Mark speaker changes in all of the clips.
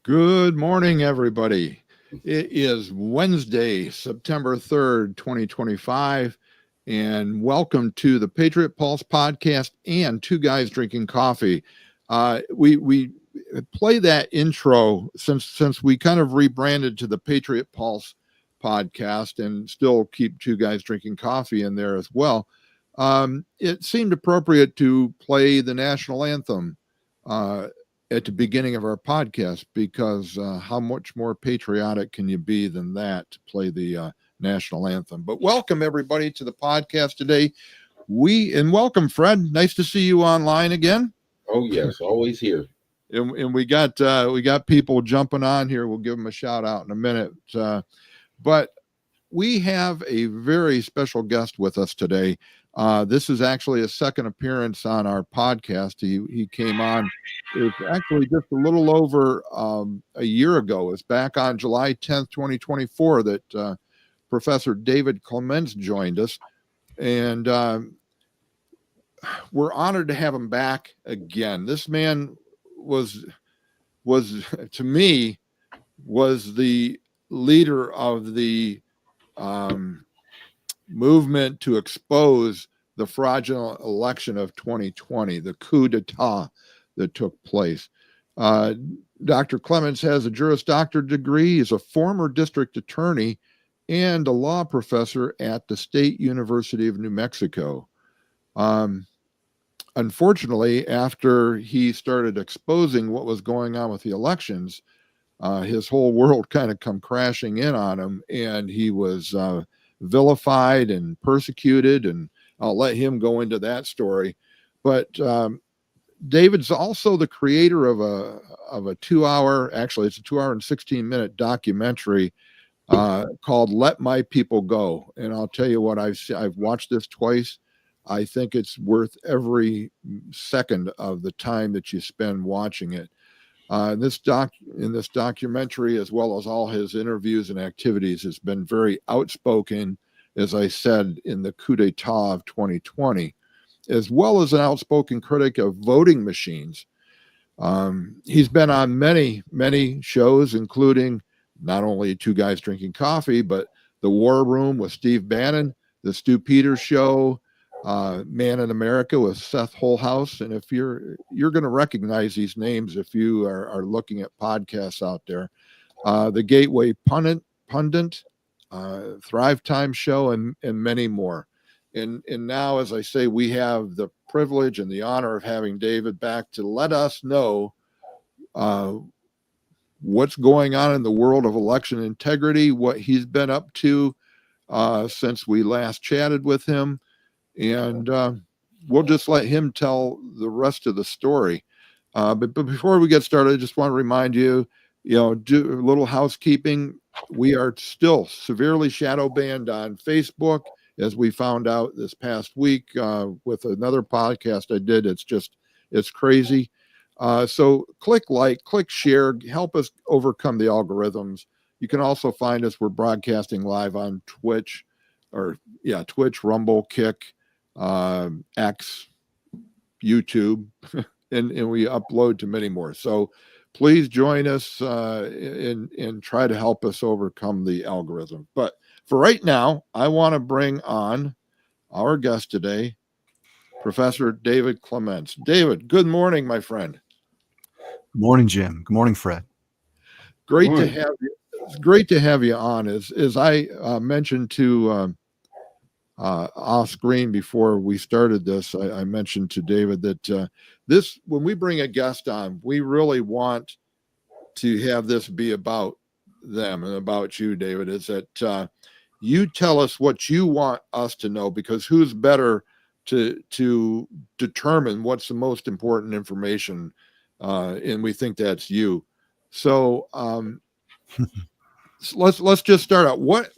Speaker 1: Good morning, everybody. It is Wednesday, September 3rd, 2025, and welcome to the Patriot Pulse podcast and Two Guys Drinking Coffee. We play that intro since we kind of rebranded to the Patriot Pulse podcast and still keep Two Guys Drinking Coffee in there as well. It seemed appropriate to play the national anthem at the beginning of our podcast because how much more patriotic can you be than that to play the national anthem? But welcome everybody to the podcast today. Welcome Fred. Nice to see you online again.
Speaker 2: Oh yes, always here.
Speaker 1: And we got people jumping on here. We'll give them a shout out in a minute. But we have a very special guest with us today. This is actually a second appearance on our podcast. He came on. It's actually just a little over a year ago. It's back on July 10th, 2024 that Professor David Clements joined us. And we're honored to have him back again. This man was to me, was the leader of the movement to expose the fraudulent election of 2020, the coup d'etat that took place. Dr. Clements has a Juris Doctor degree. He's a former district attorney and a law professor at the State University of New Mexico. Unfortunately, after he started exposing what was going on with the elections, his whole world kind of come crashing in on him, and he was vilified and persecuted, and I'll let him go into that story. But David's also the creator of a 2-hour, actually it's a 2 hour and 16-minute documentary called Let My People Go. And I'll tell you what, I've watched this twice. I think it's worth every second of the time that you spend watching it. In this documentary, as well as all his interviews and activities, has been very outspoken, as I said, in the coup d'etat of 2020, as well as an outspoken critic of voting machines. He's been on many shows, including not only Two Guys Drinking Coffee, but The War Room with Steve Bannon, The Stu Peters Show, Man in America with Seth Holhouse. And if you're going to recognize these names if you are looking at podcasts out there, the Gateway Pundit, Thrive Time Show, and many more. And now, as I say, we have the privilege and the honor of having David back to let us know what's going on in the world of election integrity, what he's been up to since we last chatted with him. And we'll just let him tell the rest of the story. But before we get started, I just want to remind you, do a little housekeeping. We are still severely shadow banned on Facebook, as we found out this past week with another podcast I did. It's crazy. So click like, click share, help us overcome the algorithms. You can also find us. We're broadcasting live on Twitch, Twitch, Rumble, Kick, X, YouTube, and we upload to many more. So please join us and try to help us overcome the algorithm. But for right now, I want to bring on our guest today, Professor David Clements. David, good morning, my friend.
Speaker 3: Good morning, Jim. Good morning, Fred.
Speaker 1: Great to have you. It's great to have you on. As I mentioned to off screen before we started this, I mentioned to David that when we bring a guest on, we really want to have this be about them and about you, David. Is that you tell us what you want us to know, because who's better to determine what's the most important information, and we think that's you. So let's just start out. What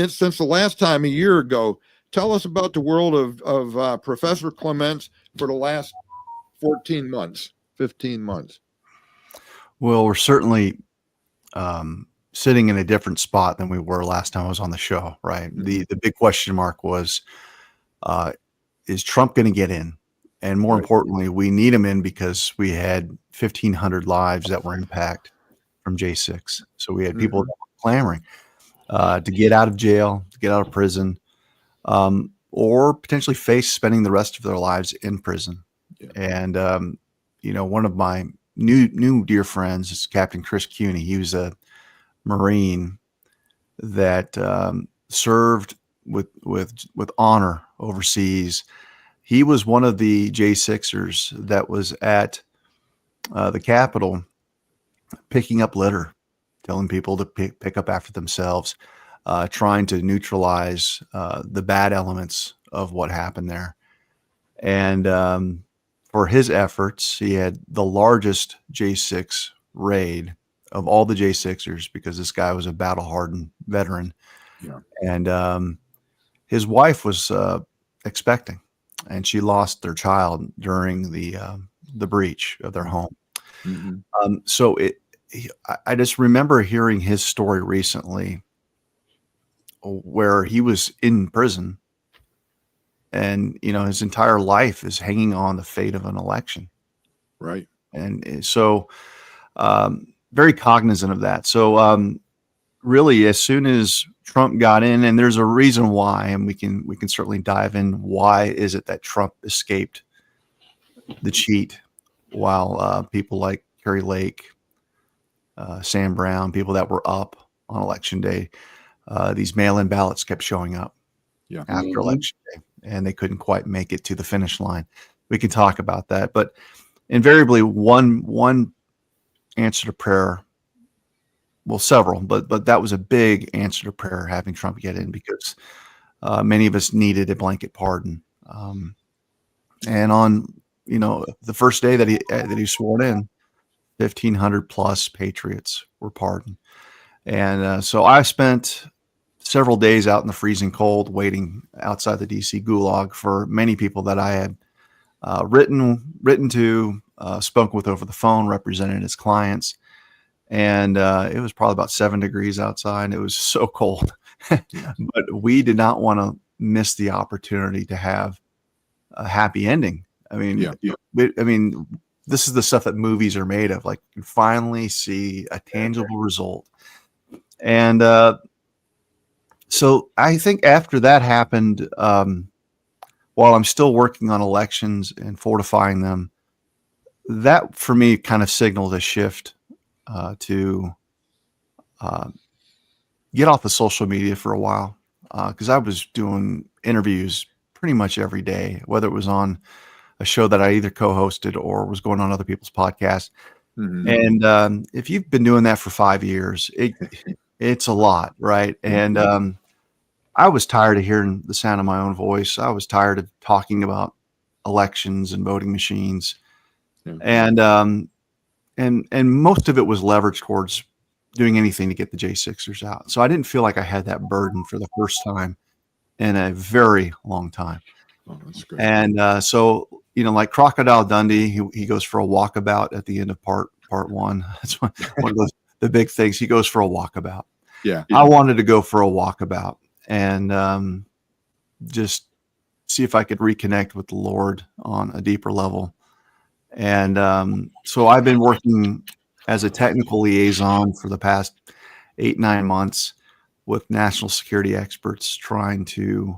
Speaker 1: since the last time a year ago, tell us about the world of Professor Clements for the last 15 months.
Speaker 3: Well, we're certainly sitting in a different spot than we were last time I was on the show, right? Mm-hmm. The big question mark was, is Trump going to get in? And more importantly, we need him in because we had 1,500 lives that were impacted from J6. So we had people that were clamoring to get out of jail, to get out of prison, or potentially face spending the rest of their lives in prison.
Speaker 1: Yeah.
Speaker 3: And one of my new dear friends is Captain Chris Cuney. He was a Marine that served with honor overseas. He was one of the J6ers that was at the Capitol picking up litter, telling people to pick up after themselves, trying to neutralize the bad elements of what happened there. And for his efforts, he had the largest J6 raid of all the J6ers, because this guy was a battle-hardened veteran.
Speaker 1: Yeah.
Speaker 3: And his wife was expecting, and she lost their child during the breach of their home.
Speaker 1: Mm-hmm.
Speaker 3: So I just remember hearing his story recently, where he was in prison, and his entire life is hanging on the fate of an election.
Speaker 1: Right.
Speaker 3: And so very cognizant of that. So really, as soon as Trump got in, and there's a reason why, and we can certainly dive in, why is it that Trump escaped the cheat, while people like Kerry Lake, Sam Brown, people that were up on election day, these mail-in ballots kept showing up after election day, and they couldn't quite make it to the finish line. We can talk about that, but invariably one answer to prayer, well, several, but that was a big answer to prayer, having Trump get in, because many of us needed a blanket pardon. And on the first day that he sworn in, 1,500 plus patriots were pardoned. And so I spent several days out in the freezing cold waiting outside the DC gulag for many people that I had written to, spoken with over the phone, represented as clients. And it was probably about 7 degrees outside. It was so cold, but we did not want to miss the opportunity to have a happy ending. I mean, this is the stuff that movies are made of. Like, you finally see a tangible result. And so I think after that happened, while I'm still working on elections and fortifying them, that for me kind of signaled a shift to get off of social media for a while, because I was doing interviews pretty much every day, whether it was on a show that I either co-hosted or was going on other people's podcasts.
Speaker 1: Mm-hmm.
Speaker 3: And if you've been doing that for 5 years, it's a lot, right? And I was tired of hearing the sound of my own voice. I was tired of talking about elections and voting machines, and most of it was leveraged towards doing anything to get the J6ers out. So I didn't feel like I had that burden for the first time in a very long time.
Speaker 1: Oh, that's great.
Speaker 3: And so, like Crocodile Dundee, he goes for a walkabout at the end of part one. That's one of the big things. He goes for a walkabout.
Speaker 1: Yeah.
Speaker 3: I wanted to go for a walkabout and just see if I could reconnect with the Lord on a deeper level. And so I've been working as a technical liaison for the past 8-9 months with national security experts, trying to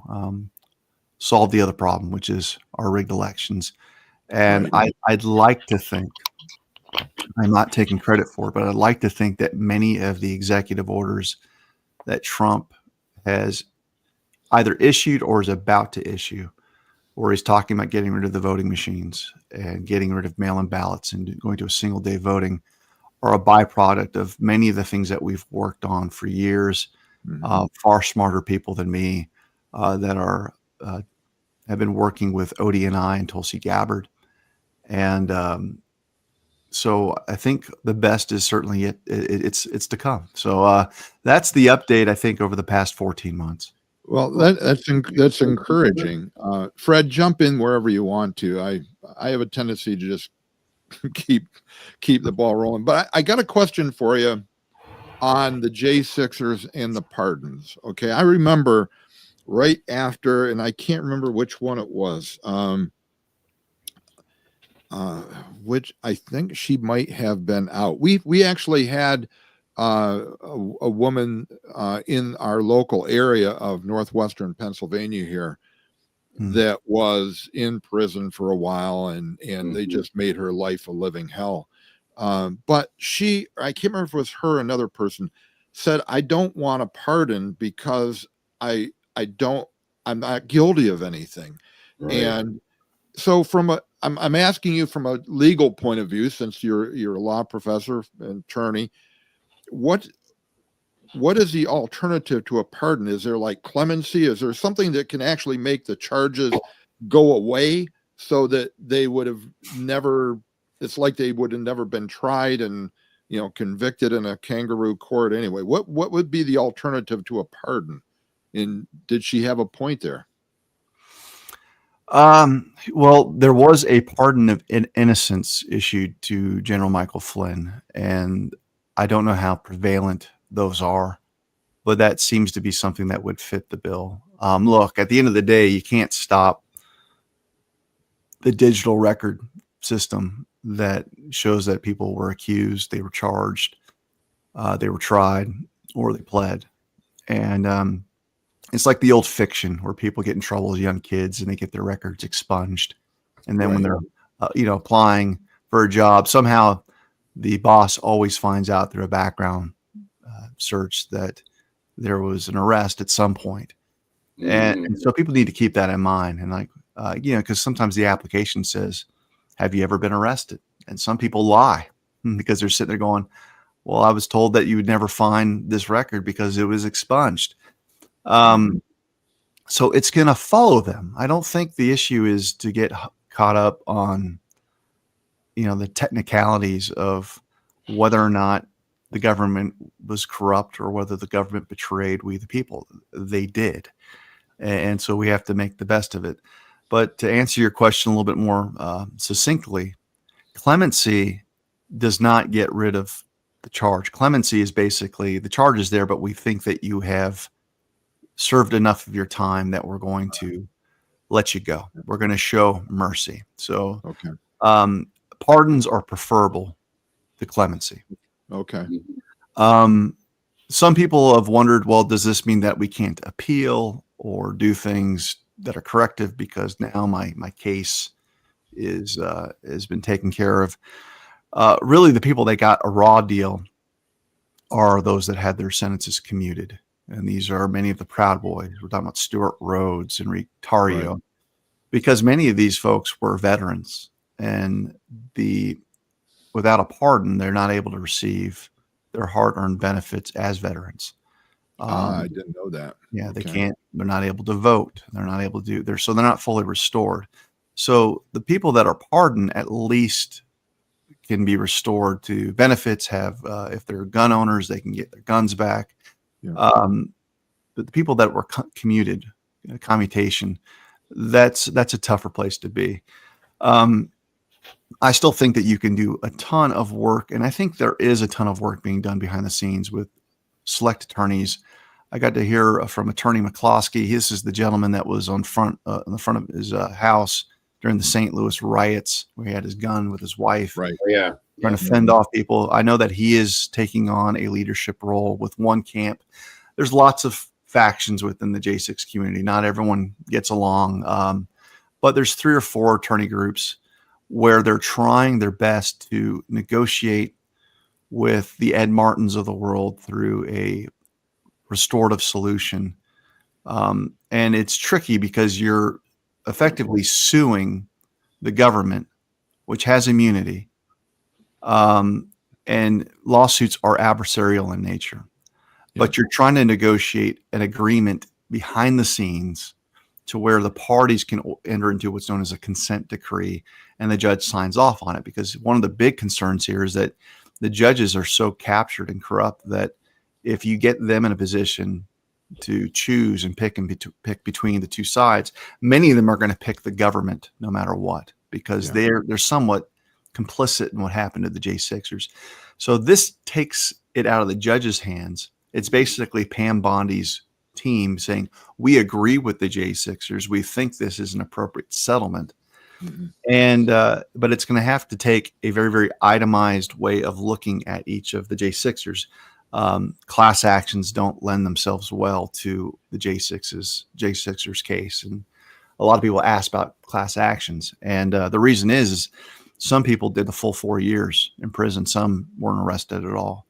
Speaker 3: solve the other problem, which is our rigged elections. And I'd like to think, I'm not taking credit for it, but I'd like to think that many of the executive orders that Trump has either issued or is about to issue, where he's talking about getting rid of the voting machines and getting rid of mail-in ballots and going to a single-day voting, are a byproduct of many of the things that we've worked on for years. Far smarter people than me that are have been working with ODNI and Tulsi Gabbard. And so I think the best is certainly it's to come. So that's the update, I think, over the past 14 months.
Speaker 1: Well, that's encouraging. Fred, jump in wherever you want to. I have a tendency to just keep the ball rolling. But I got a question for you on the J6ers and the pardons. Okay, I remember right after, and I can't remember which one it was. which I think she might have been out. We actually had a woman in our local area of northwestern Pennsylvania here that was in prison for a while, and they just made her life a living hell. But I can't remember if it was her or another person, said, I don't want a pardon because I'm not guilty of anything.
Speaker 2: Right.
Speaker 1: And so I'm asking you from a legal point of view, since you're a law professor and attorney, what is the alternative to a pardon? Is there like clemency? Is there something that can actually make the charges go away so that they would have never, it's like they would have never been tried and, convicted in a kangaroo court anyway? What would be the alternative to a pardon? And did she have a point there?
Speaker 3: Well, there was a pardon of innocence issued to General Michael Flynn, and I don't know how prevalent those are, but that seems to be something that would fit the bill. Look, at the end of the day, you can't stop the digital record system that shows that people were accused, they were charged, they were tried, or they pled. And it's like the old fiction where people get in trouble as young kids and they get their records expunged. And then when they're, applying for a job, somehow the boss always finds out through a background search that there was an arrest at some point. And so people need to keep that in mind. And because sometimes the application says, have you ever been arrested? And some people lie because they're sitting there going, well, I was told that you would never find this record because it was expunged. So it's going to follow them. I don't think the issue is to get caught up on, the technicalities of whether or not the government was corrupt or whether the government betrayed we the people. They did. And so we have to make the best of it. But to answer your question a little bit more succinctly, clemency does not get rid of the charge. Clemency is basically the charge is there, but we think that you have served enough of your time that we're going to let you go. We're going to show mercy. So pardons are preferable to clemency.
Speaker 1: Okay.
Speaker 3: Some people have wondered, well, does this mean that we can't appeal or do things that are corrective because now my case is has been taken care of? Really, the people that got a raw deal are those that had their sentences commuted. And these are many of the Proud Boys. We're talking about Stuart Rhodes, Enrique Tarrio, because many of these folks were veterans, and without a pardon, they're not able to receive their hard-earned benefits as veterans.
Speaker 1: I didn't know that.
Speaker 3: Yeah, they can't. They're not able to vote. They're not able to do. So they're not fully restored. So the people that are pardoned at least can be restored to benefits. If they're gun owners, they can get their guns back. Yeah. But the people that were commuted, commutation, that's a tougher place to be. I still think that you can do a ton of work, and I think there is a ton of work being done behind the scenes with select attorneys. I got to hear from Attorney McCloskey. This is the gentleman that was in the front of his house during the St. Louis riots, where he had his gun with his wife.
Speaker 2: Right. Yeah.
Speaker 3: Trying to fend off people. I know that he is taking on a leadership role with one camp. There's lots of factions within the J6 community. Not everyone gets along, but there's 3 or 4 attorney groups where they're trying their best to negotiate with the Ed Martins of the world through a restorative solution. And it's tricky because you're effectively suing the government, which has immunity. And lawsuits are adversarial in nature, but you're trying to negotiate an agreement behind the scenes to where the parties can enter into what's known as a consent decree, and the judge signs off on it. Because one of the big concerns here is that the judges are so captured and corrupt that if you get them in a position to choose and pick between the two sides, many of them are going to pick the government no matter what, because they're somewhat complicit in what happened to the J6ers. So this takes it out of the judge's hands. It's basically Pam Bondi's team saying, we agree with the J6ers. We think this is an appropriate settlement.
Speaker 1: Mhm.
Speaker 3: And but it's going to have to take a very, very itemized way of looking at each of the J6ers. Class actions don't lend themselves well to the J6ers case, and a lot of people ask about class actions, and the reason is some people did the full 4 years in prison. Some weren't arrested at all.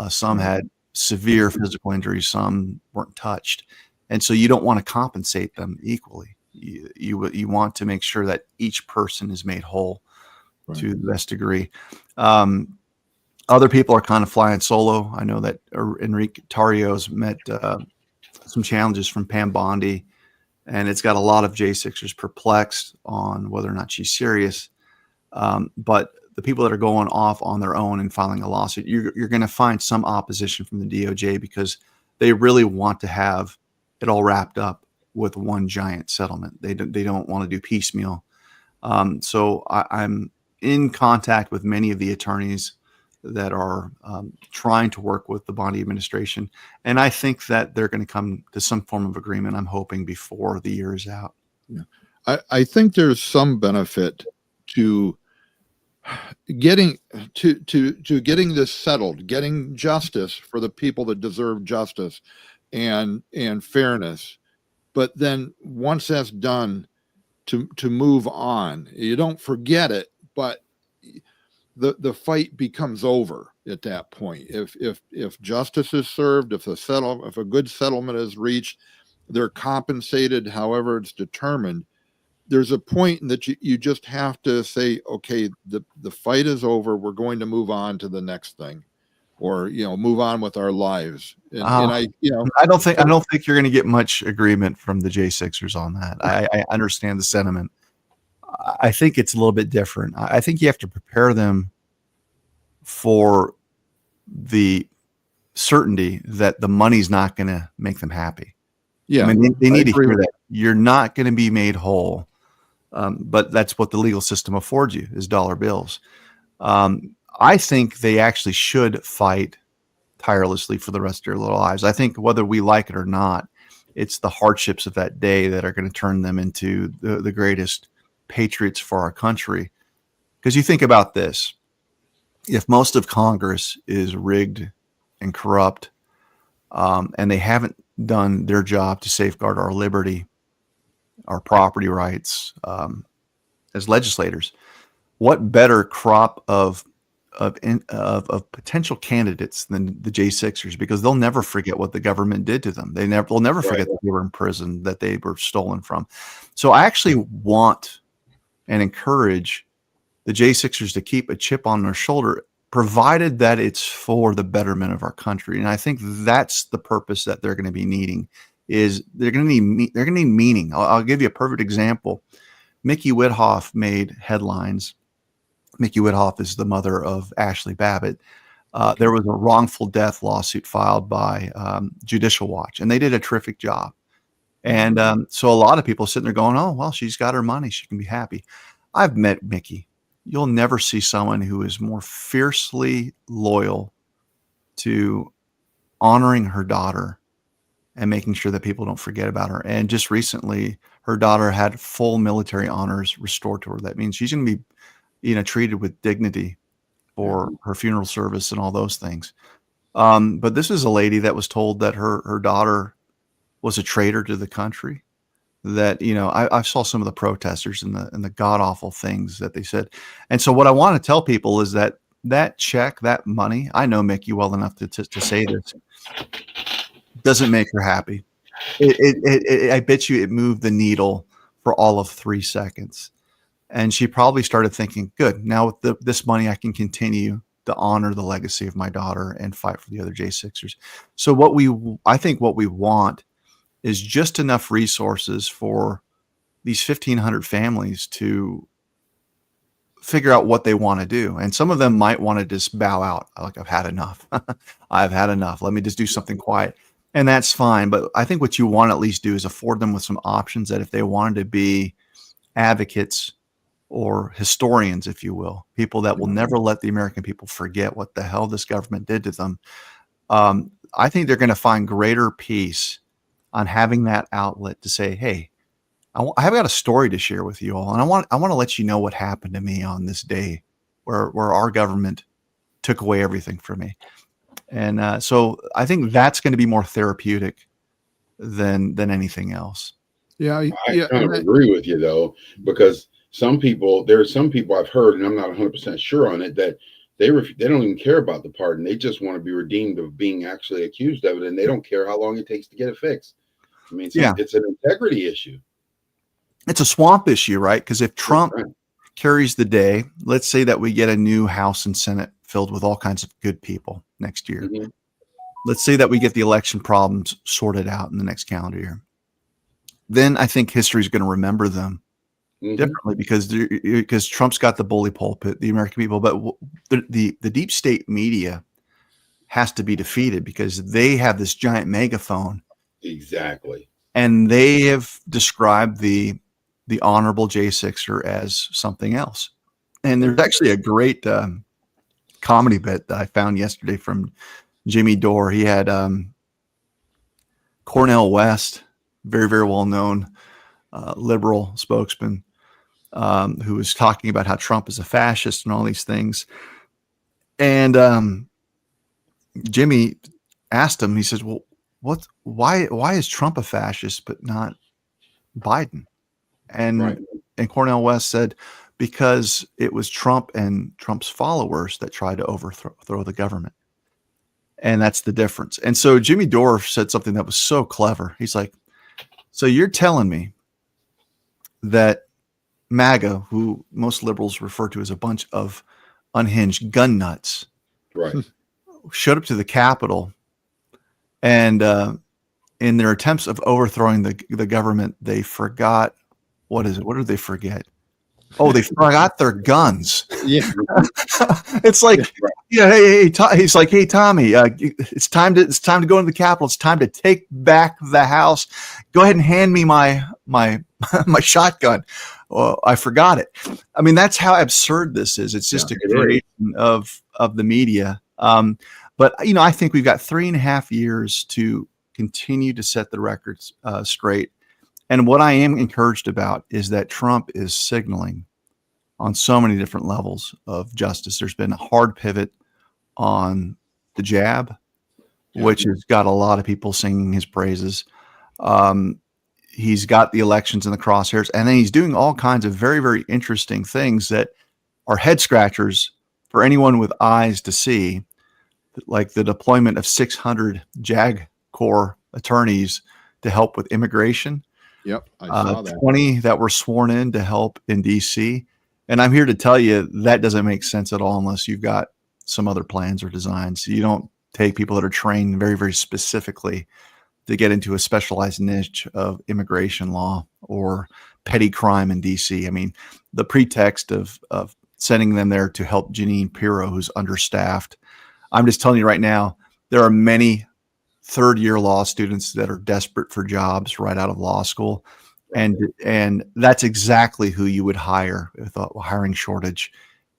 Speaker 3: Some
Speaker 1: Right.
Speaker 3: had severe physical injuries. Some weren't touched, and so you don't want to compensate them equally. You want to make sure that each person is made whole
Speaker 1: Right.
Speaker 3: to the best degree. Other people are kind of flying solo. I know that Enrique Tarrio's met some challenges from Pam Bondi, and it's got a lot of J6ers perplexed on whether or not she's serious. But the people that are going off on their own and filing a lawsuit, you're going to find some opposition from the DOJ because they really want to have it all wrapped up with one giant settlement. They don't want to do piecemeal. So I'm in contact with many of the attorneys that are trying to work with the Bondi administration. And I think that they're going to come to some form of agreement, I'm hoping, before the year is out.
Speaker 1: I think there's some benefit to getting getting this settled, getting justice for the people that deserve justice and fairness. But then once that's done, to move on. You don't forget it, but the fight becomes over at that point. If justice is served, if a good settlement is reached, they're compensated however it's determined. There's a point that you just have to say, okay, the fight is over. We're going to move on to the next thing, or move on with our lives. And I
Speaker 3: don't think you're going to get much agreement from the J6ers on that. I understand the sentiment. I think it's a little bit different. I think you have to prepare them for the certainty that the money's not going to make them happy.
Speaker 1: Yeah,
Speaker 3: I mean, they need to hear that you're not going to be made whole. But that's what the legal system affords you, is dollar bills. I think they actually should fight tirelessly for the rest of their little lives. I think whether we like it or not, it's the hardships of that day that are going to turn them into the greatest patriots for our country. Because you think about this, if most of Congress is rigged and corrupt, and they haven't done their job to safeguard our liberty, our property rights, as legislators, what better crop of potential candidates than the J6ers? Because they'll never forget what the government did to them. They'll never forget that they were in prison, that they were stolen from. So I actually want and encourage the J6ers to keep a chip on their shoulder, provided that it's for the betterment of our country. And I think that's the purpose that they're going to be needing. Is they're going to need meaning. I'll give you a perfect example. Mickey Whithoff made headlines. Mickey Whithoff is the mother of Ashley Babbitt. There was a wrongful death lawsuit filed by Judicial Watch, and they did a terrific job. And so a lot of people sitting there going, oh, well, she's got her money. She can be happy. I've met Mickey. You'll never see someone who is more fiercely loyal to honoring her daughter and making sure that people don't forget about her. And just recently, her daughter had full military honors restored to her. That means she's going to be, treated with dignity for her funeral service and all those things. But this is a lady that was told that her daughter was a traitor to the country. That, I saw some of the protesters and the god awful things that they said. And so what I want to tell people is that check, that money, I know Mickey well enough to say this, doesn't make her happy. I bet you it moved the needle for all of 3 seconds. And she probably started thinking, good, now with this money, I can continue to honor the legacy of my daughter and fight for the other J6ers. So I think what we want is just enough resources for these 1,500 families to figure out what they want to do. And some of them might want to just bow out. Like, I've had enough. I've had enough. Let me just do something quiet. And that's fine. But I think what you want to at least do is afford them with some options that if they wanted to be advocates or historians, if you will, people that will never let the American people forget what the hell this government did to them. I think they're going to find greater peace on having that outlet to say, hey, I have got a story to share with you all, and I want to let you know what happened to me on this day, where our government took away everything from me, and so I think that's going to be more therapeutic than anything else.
Speaker 1: Yeah,
Speaker 2: I
Speaker 1: yeah,
Speaker 2: kind
Speaker 1: and
Speaker 2: of agree with you though, because there are some people I've heard, and I'm not 100% sure on it, that they don't even care about the pardon. They just want to be redeemed of being actually accused of it, and they don't care how long it takes to get it fixed. I mean,
Speaker 3: Yeah,
Speaker 2: it's an integrity issue.
Speaker 3: it's a swamp issue, right? Because if
Speaker 2: That's
Speaker 3: Trump
Speaker 2: right.
Speaker 3: carries the day, let's say that we get a new House and Senate filled with all kinds of good people next year.
Speaker 2: Mhm.
Speaker 3: Let's say that we get the election problems sorted out in the next calendar year. Then I think history is going to remember them
Speaker 2: Mhm.
Speaker 3: differently because Trump's got the bully pulpit, the American people, but the deep state media has to be defeated because they have this giant megaphone,
Speaker 2: Exactly.
Speaker 3: and they have described the honorable Jay Sixer as something else. And there's actually a great comedy bit that I found yesterday from Jimmy Dore. He had Cornel West, very, very well known liberal spokesman, who was talking about how Trump is a fascist and all these things. And Jimmy asked him, he says, well, why is Trump a fascist but not Biden? And
Speaker 2: Right.
Speaker 3: and Cornel West said, because it was Trump and Trump's followers that tried to overthrow the government. And that's the difference. And so Jimmy Dore said something that was so clever. He's like, so you're telling me that MAGA, who most liberals refer to as a bunch of unhinged gun nuts,
Speaker 2: Right.
Speaker 3: showed up to the Capitol, and in their attempts of overthrowing the government, they forgot, what is it? What did they forget? Oh, they forgot their guns.
Speaker 1: yeah,
Speaker 3: It's like,
Speaker 2: Right.
Speaker 3: yeah, he's like, hey, Tommy, it's time to go into the Capitol. It's time to take back the House. Go ahead and hand me my my shotgun. Oh, I forgot it. I mean, that's how absurd this is. It's just
Speaker 2: Yeah,
Speaker 3: a
Speaker 2: it is.
Speaker 3: creation of the media. But I think we've got 3.5 years to continue to set the records straight. And what I am encouraged about is that Trump is signaling on so many different levels of justice. There's been a hard pivot on the jab, which has got a lot of people singing his praises. He's got the elections in the crosshairs, and then he's doing all kinds of very, very interesting things that are head scratchers for anyone with eyes to see, like the deployment of 600 JAG Corps attorneys to help with immigration.
Speaker 1: yep, I saw that.
Speaker 3: 20 that were sworn in to help in DC. And I'm here to tell you that doesn't make sense at all unless you've got some other plans or designs. You don't take people that are trained very, very specifically to get into a specialized niche of immigration law or petty crime in DC. I mean, the pretext of sending them there to help Jeanine Pirro, who's understaffed. I'm just telling you right now, there are many third-year law students that are desperate for jobs right out of law school. And that's exactly who you would hire with a hiring shortage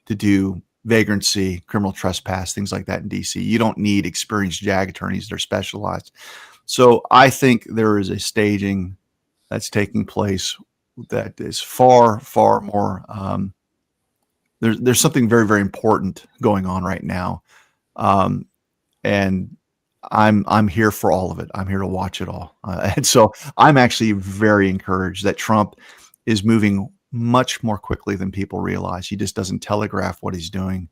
Speaker 3: to do vagrancy, criminal trespass, things like that in DC. You don't need experienced JAG attorneys that are specialized. So I think there is a staging that's taking place that is far, far more. There's something very, very important going on right now, and I'm here for all of it. I'm here to watch it all, and so I'm actually very encouraged that Trump is moving much more quickly than people realize. He just doesn't telegraph what he's doing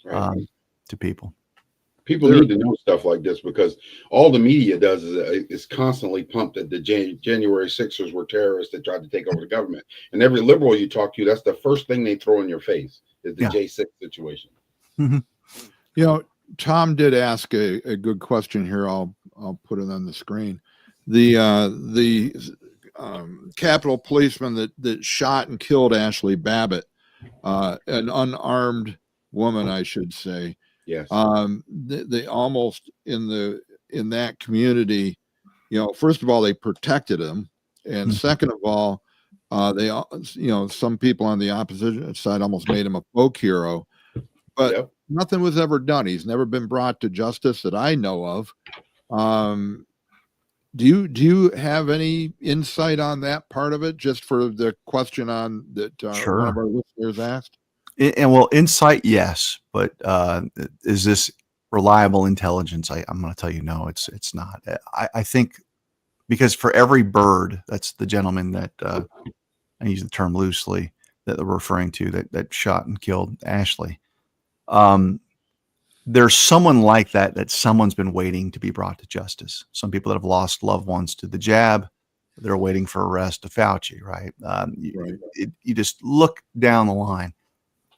Speaker 2: Right.
Speaker 3: to people.
Speaker 2: People need to know stuff like this because all the media does is constantly pumped that the January 6ers were terrorists that tried to take over the government. And every liberal you talk to, that's the first thing they throw in your face is the J6 situation.
Speaker 3: Mm-hmm.
Speaker 1: Tom did ask a good question here. I'll put it on the screen. The Capitol policeman that shot and killed Ashley Babbitt, an unarmed woman, I should say.
Speaker 2: Yes.
Speaker 1: They almost in that community, first of all, they protected him, and second of all, they some people on the opposition side almost made him a folk hero, but nothing was ever done. He's never been brought to justice that I know of. Do you have any insight on that part of it? Just for the question on that one of
Speaker 3: Sure.
Speaker 1: our listeners asked.
Speaker 3: And well, insight, yes, but is this reliable intelligence? I'm going to tell you, no, it's not. I think because for every bird, that's the gentleman that I use the term loosely that they're referring to that shot and killed Ashley. There's someone like that someone's been waiting to be brought to justice. Some people that have lost loved ones to the jab, they're waiting for arrest of Fauci, right?
Speaker 1: Right.
Speaker 3: You just look down the line.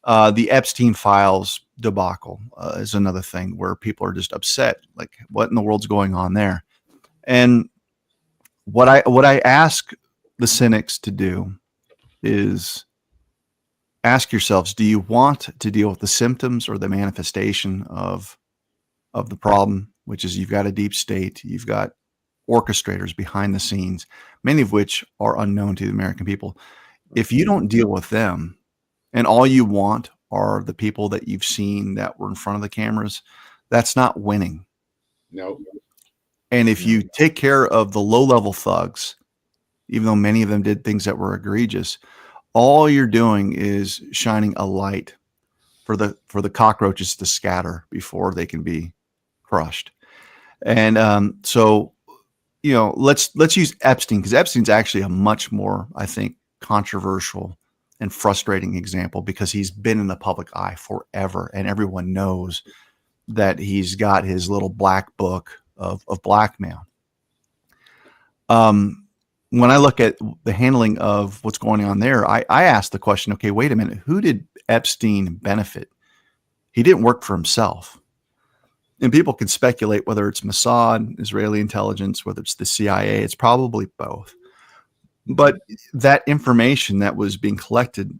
Speaker 3: The Epstein files debacle is another thing where people are just upset. Like, what in the world's going on there? And what I ask the cynics to do is ask yourselves, do you want to deal with the symptoms or the manifestation of the problem, which is you've got a deep state, you've got orchestrators behind the scenes, many of which are unknown to the American people. If you don't deal with them, and all you want are the people that you've seen that were in front of the cameras, that's not winning.
Speaker 2: No.
Speaker 3: And if you take care of the low-level thugs, even though many of them did things that were egregious, all you're doing is shining a light for the cockroaches to scatter before they can be crushed. And so, let's use Epstein, because Epstein's actually a much more, I think, controversial and frustrating example, because he's been in the public eye forever, and everyone knows that he's got his little black book of blackmail. When I look at the handling of what's going on there, I ask the question, okay, wait a minute, who did Epstein benefit? He didn't work for himself. And people can speculate whether it's Mossad, Israeli intelligence, whether it's the CIA. It's probably both. But that information that was being collected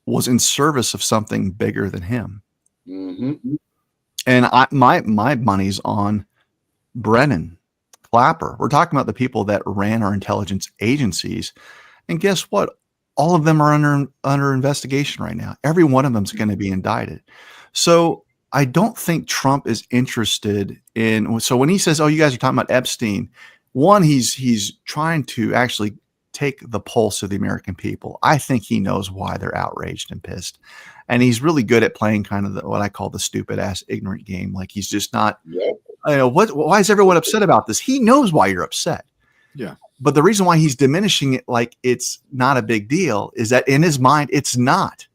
Speaker 3: was in service of something bigger than him.
Speaker 2: Mm-hmm.
Speaker 3: And my money's on Brennan, Clapper. We're talking about the people that ran our intelligence agencies. And guess what? All of them are under investigation right now. Every one of them is going to be indicted. So I don't think Trump is interested in. So when he says, "Oh, you guys are talking about Epstein," one, he's trying to actually take the pulse of the American people. I think he knows why they're outraged and pissed. And he's really good at playing kind of what I call the stupid ass ignorant game. Like, he's just not, why is everyone upset about this? He knows why you're upset.
Speaker 1: Yeah.
Speaker 3: But the reason why he's diminishing it like it's not a big deal is that in his mind, it's not.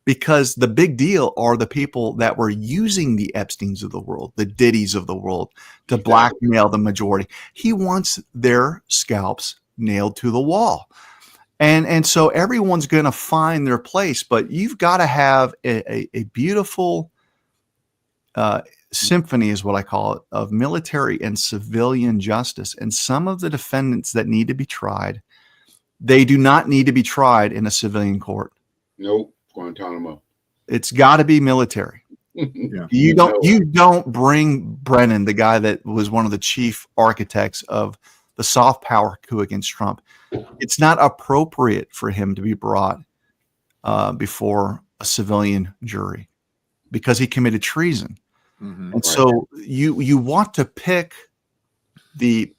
Speaker 3: Because the big deal are the people that were using the Epsteins of the world, the Diddies of the world, to blackmail the majority. He wants their scalps nailed to the wall. And so everyone's going to find their place, but you've got to have a beautiful symphony, is what I call it, of military and civilian justice. And some of the defendants that need to be tried, they do not need to be tried in a civilian court.
Speaker 2: Nope. Guantanamo.
Speaker 3: It's got to be military.
Speaker 1: Yeah.
Speaker 3: You don't bring Brennan, the guy that was one of the chief architects of the soft power coup against Trump. It's not appropriate for him to be brought before a civilian jury because he committed treason.
Speaker 1: Mm-hmm.
Speaker 3: And so you want to pick the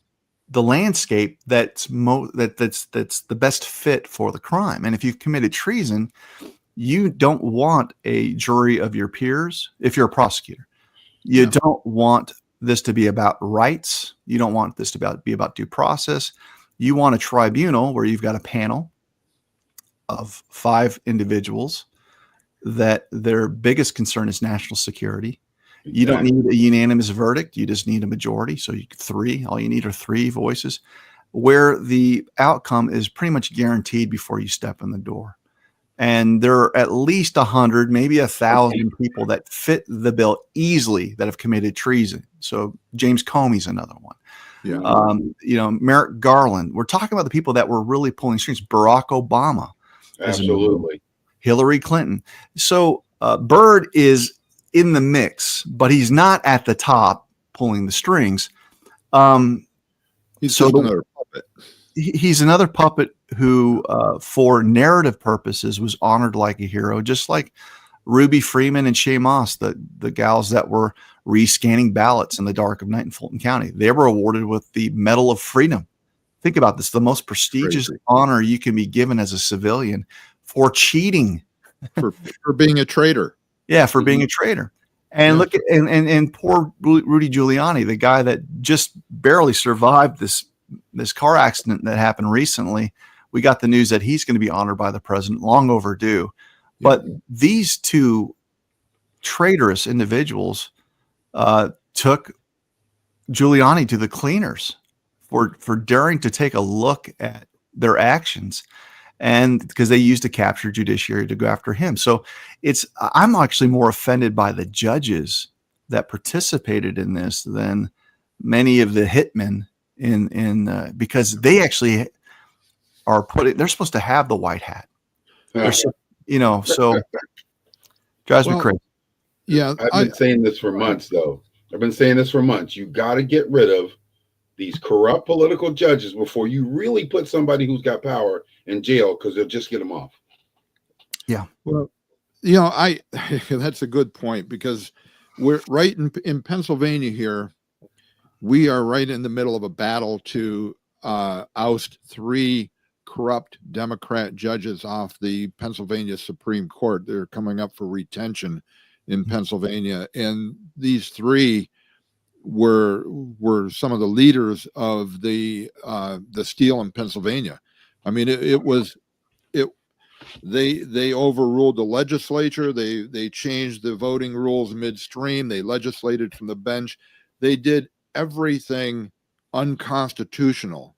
Speaker 3: landscape that's the best fit for the crime. And if you've committed treason, you don't want a jury of your peers. If you're a prosecutor, you don't want this to be about rights. You don't want this to be about due process. You want a tribunal where you've got a panel of 5 individuals that their biggest concern is national security. You don't need a unanimous verdict. You just need a majority. So all you need are 3 voices, where the outcome is pretty much guaranteed before you step in the door. And there are at least 100, maybe 1,000 people that fit the bill easily that have committed treason. So James Comey's another one.
Speaker 1: Yeah.
Speaker 3: Merrick Garland. We're talking about the people that were really pulling strings. Barack Obama.
Speaker 2: Absolutely.
Speaker 3: Hillary Clinton. So Byrd is in the mix, but he's not at the top pulling the strings.
Speaker 1: He's another puppet.
Speaker 3: He's another puppet who, for narrative purposes, was honored like a hero, just like Ruby Freeman and Shay Moss, the gals that were rescanning ballots in the dark of night in Fulton County. They were awarded with the Medal of Freedom. Think about this, the most prestigious honor you can be given as a civilian for cheating.
Speaker 1: For being a traitor.
Speaker 3: Yeah, for being a traitor. And look at and poor Rudy Giuliani, the guy that just barely survived this car accident that happened recently. We got the news that he's going to be honored by the president, long overdue. But these two traitorous individuals took Giuliani to the cleaners for daring to take a look at their actions, and because they used a captured judiciary to go after him. So I'm actually more offended by the judges that participated in this than many of the hitmen because they actually they're supposed to have the white hat. So drives me crazy.
Speaker 1: Yeah.
Speaker 2: I've been saying this for months, though. You got to get rid of these corrupt political judges before you really put somebody who's got power in jail, because they'll just get them off.
Speaker 1: Yeah. Well, that's a good point, because we're right in Pennsylvania here. We are right in the middle of a battle to oust 3 corrupt Democrat judges off the Pennsylvania Supreme Court. They're coming up for retention in Pennsylvania. And these 3 were some of the leaders of the steal in Pennsylvania. I mean, they overruled the legislature. They changed the voting rules midstream. They legislated from the bench. They did everything unconstitutional,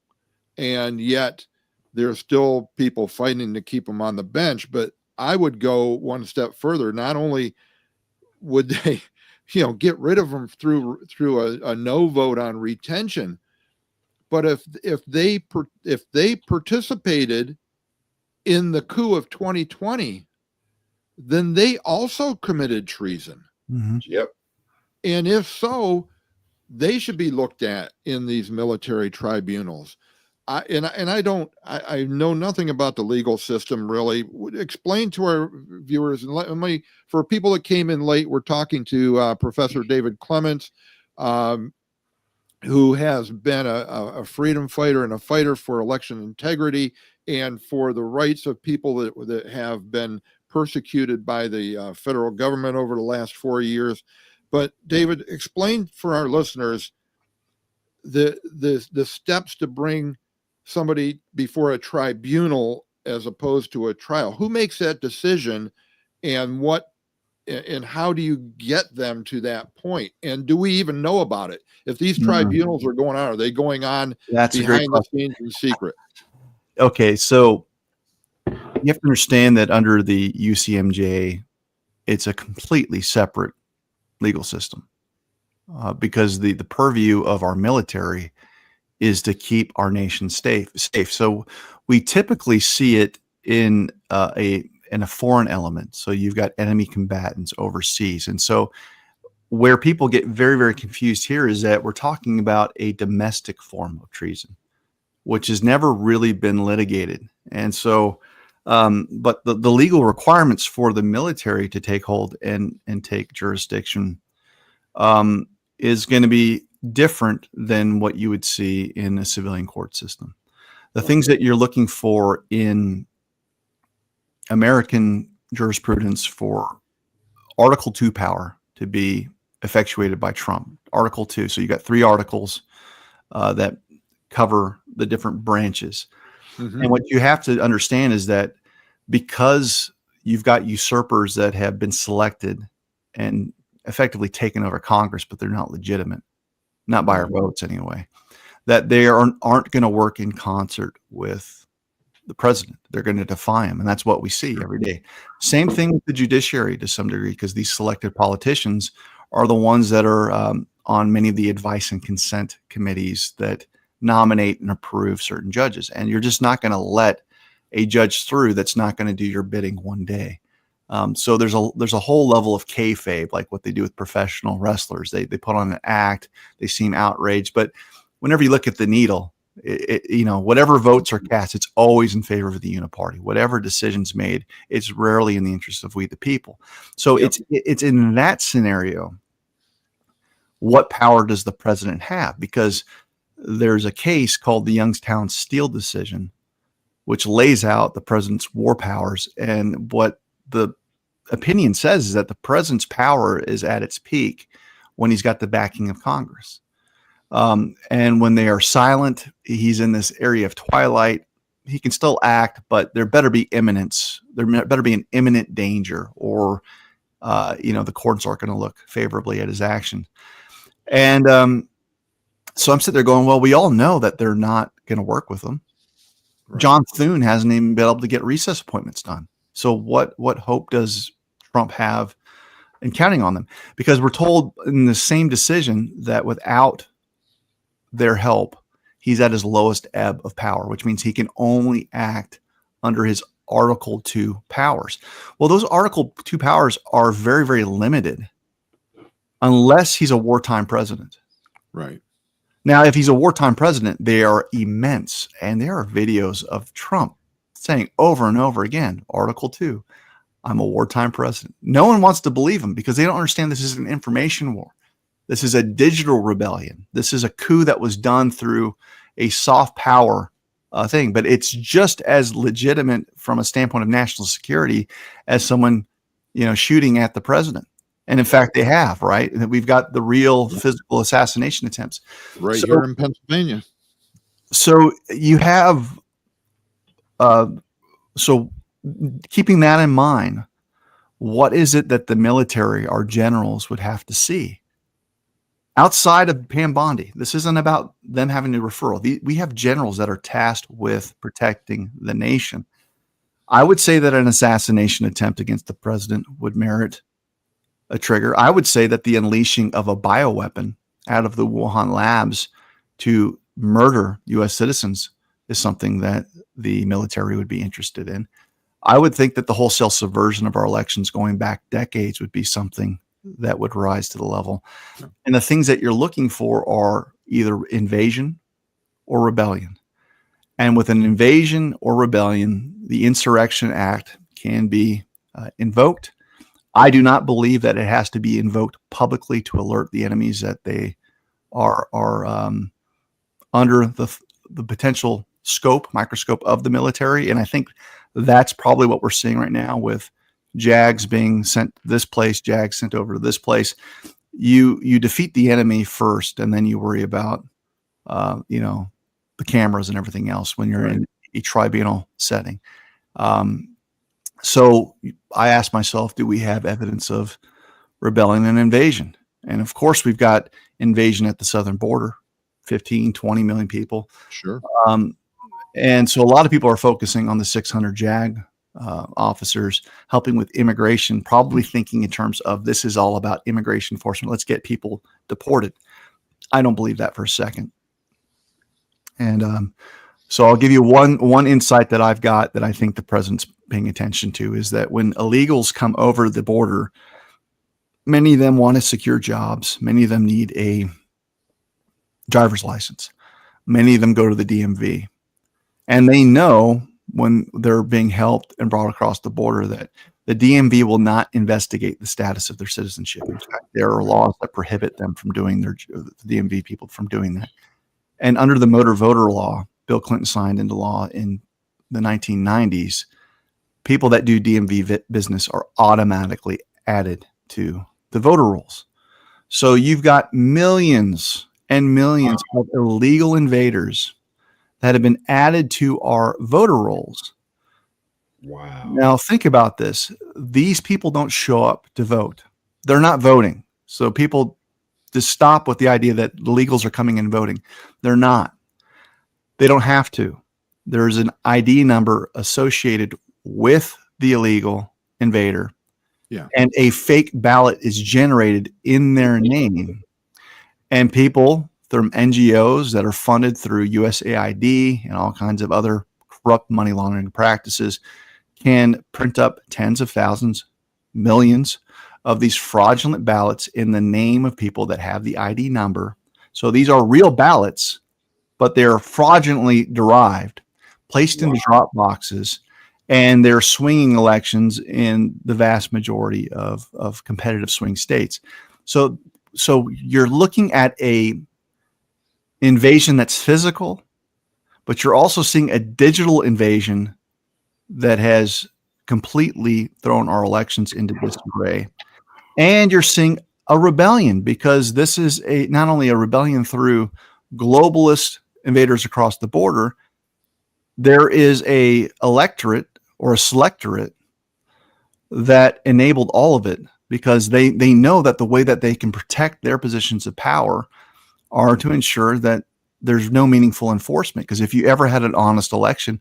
Speaker 1: and yet there's still people fighting to keep them on the bench. But I would go one step further. Not only would they get rid of them through a no vote on retention, but if they participated in the coup of 2020, then they also committed treason.
Speaker 3: Mm-hmm.
Speaker 2: Yep.
Speaker 1: And if so, they should be looked at in these military tribunals. I know nothing about the legal system, really. Explain to our viewers, and for people that came in late, we're talking to Professor David Clements, who has been a freedom fighter and a fighter for election integrity and for the rights of people that have been persecuted by the federal government over the last 4 years. But David, explain for our listeners the steps to bring somebody before a tribunal as opposed to a trial. Who makes that decision, and how do you get them to that point? And do we even know about it? If these tribunals are going on, are they going on behind the scenes in secret?
Speaker 3: Okay, so you have to understand that under the UCMJ, it's a completely separate legal system because the purview of our military is to keep our nation safe. So we typically see it in a foreign element. So you've got enemy combatants overseas. And so where people get very, very confused here is that we're talking about a domestic form of treason, which has never really been litigated. And so, but the legal requirements for the military to take hold and take jurisdiction is going to be different than what you would see in a civilian court system. The things that you're looking for in American jurisprudence for Article 2 power to be effectuated by Trump. Article 2. So you got 3 articles that cover the different branches. Mm-hmm. And what you have to understand is that because you've got usurpers that have been selected and effectively taken over Congress, but they're not legitimate, not by our votes anyway, that they aren't going to work in concert with the president. They're going to defy him. And that's what we see every day. Same thing with the judiciary to some degree, because these selected politicians are the ones that are on many of the advice and consent committees that nominate and approve certain judges. And you're just not going to let a judge through that's not going to do your bidding one day. So there's a whole level of kayfabe, like what they do with professional wrestlers. They put on an act, they seem outraged, but whenever you look at the needle, Whatever votes are cast, it's always in favor of the uniparty. Whatever decisions made, it's rarely in the interest of we the people. So
Speaker 2: Yep.
Speaker 3: it's in that scenario, what power does the president have? Because there's a case called the Youngstown Steel decision, which lays out the president's war powers. And what the opinion says is that the president's power is at its peak when he's got the backing of Congress. And when they are silent, he's in this area of twilight. He can still act, but there better be imminence. There better be an imminent danger, or the courts aren't going to look favorably at his action. And so I'm sitting there going, well, we all know that they're not going to work with him.
Speaker 1: Right.
Speaker 3: John Thune hasn't even been able to get recess appointments done. So what hope does Trump have in counting on them? Because we're told in the same decision that without their help, he's at his lowest ebb of power, which means he can only act under his Article 2 powers. Well, those Article 2 powers are very, very limited unless he's a wartime president.
Speaker 1: Right.
Speaker 3: Now, if he's a wartime president, they are immense. And there are videos of Trump saying over and over again, Article 2, I'm a wartime president. No one wants to believe him because they don't understand this is an information war. This is a digital rebellion. This is a coup that was done through a soft power thing. But it's just as legitimate from a standpoint of national security as someone, shooting at the president. And in fact, they have, right? And we've got the real physical assassination attempts.
Speaker 1: Right here in Pennsylvania.
Speaker 3: So you have, so keeping that in mind, what is it that the military, our generals, would have to see? Outside of Pam Bondi, this isn't about them having a referral. We have generals that are tasked with protecting the nation. I would say that an assassination attempt against the president would merit a trigger. I would say that the unleashing of a bioweapon out of the Wuhan labs to murder U.S. citizens is something that the military would be interested in. I would think that the wholesale subversion of our elections going back decades would be something that would rise to the level. And the things that you're looking for are either invasion or rebellion. And with an invasion or rebellion, the Insurrection Act can be invoked. I do not believe that it has to be invoked publicly to alert the enemies that they are under the potential microscope of the military. And I think that's probably what we're seeing right now with JAGs being sent to this place, JAGs sent over to this place. You defeat the enemy first, and then you worry about, the cameras and everything else when you're in a tribunal setting. So I asked myself, do we have evidence of rebellion and invasion? And of course, we've got invasion at the southern border, 15, 20 million people.
Speaker 1: Sure.
Speaker 3: And so a lot of people are focusing on the 600 JAG officers helping with immigration, probably thinking in terms of this is all about immigration enforcement. Let's get people deported. I don't believe that for a second. And so I'll give you one insight that I've got that I think the president's paying attention to is that when illegals come over the border, many of them want to secure jobs. Many of them need a driver's license. Many of them go to the DMV. And they know when they're being helped and brought across the border that the DMV will not investigate the status of their citizenship. In fact, there are laws that prohibit them from doing the DMV people from doing that. And under the motor voter law, Bill Clinton signed into law in the 1990s, people that do DMV business are automatically added to the voter rolls. So you've got millions and millions of illegal invaders that have been added to our voter rolls.
Speaker 2: Wow.
Speaker 3: Now think about this. These people don't show up to vote. They're not voting. So people just stop with the idea that illegals are coming and voting. They're not. They don't have to. There's an ID number associated with the illegal invader.
Speaker 1: Yeah.
Speaker 3: And a fake ballot is generated in their name. And people from NGOs that are funded through USAID and all kinds of other corrupt money laundering practices can print up tens of thousands, millions of these fraudulent ballots in the name of people that have the ID number. So these are real ballots but they're fraudulently derived, placed into drop boxes, and they're swinging elections in the vast majority of competitive swing states. So you're looking at a invasion that's physical, but you're also seeing a digital invasion that has completely thrown our elections into disarray. And you're seeing a rebellion, because this is not only a rebellion through globalist invaders across the border, there is a electorate or a selectorate that enabled all of it, because they know that the way that they can protect their positions of power are to ensure that there's no meaningful enforcement. Because if you ever had an honest election,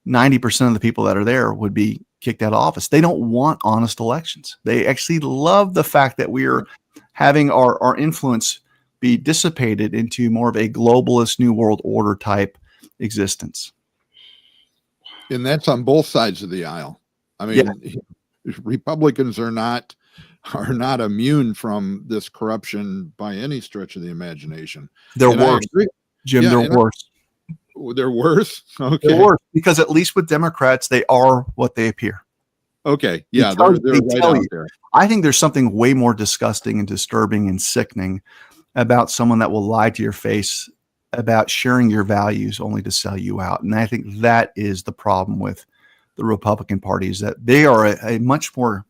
Speaker 3: 90% of the people that are there would be kicked out of office. They don't want honest elections. They actually love the fact that we are having our influence be dissipated into more of a globalist new world order type existence.
Speaker 1: And that's on both sides of the aisle. I mean, Republicans are not immune from this corruption by any stretch of the imagination.
Speaker 3: They're worse, Jim. They're worse.
Speaker 1: They're worse. Okay.
Speaker 3: They're worse, because at least with Democrats, they are what they appear.
Speaker 1: Okay. Yeah. They're right out there.
Speaker 3: I think there's something way more disgusting and disturbing and sickening about someone that will lie to your face about sharing your values only to sell you out. And I think that is the problem with the Republican Party, is that they are a much more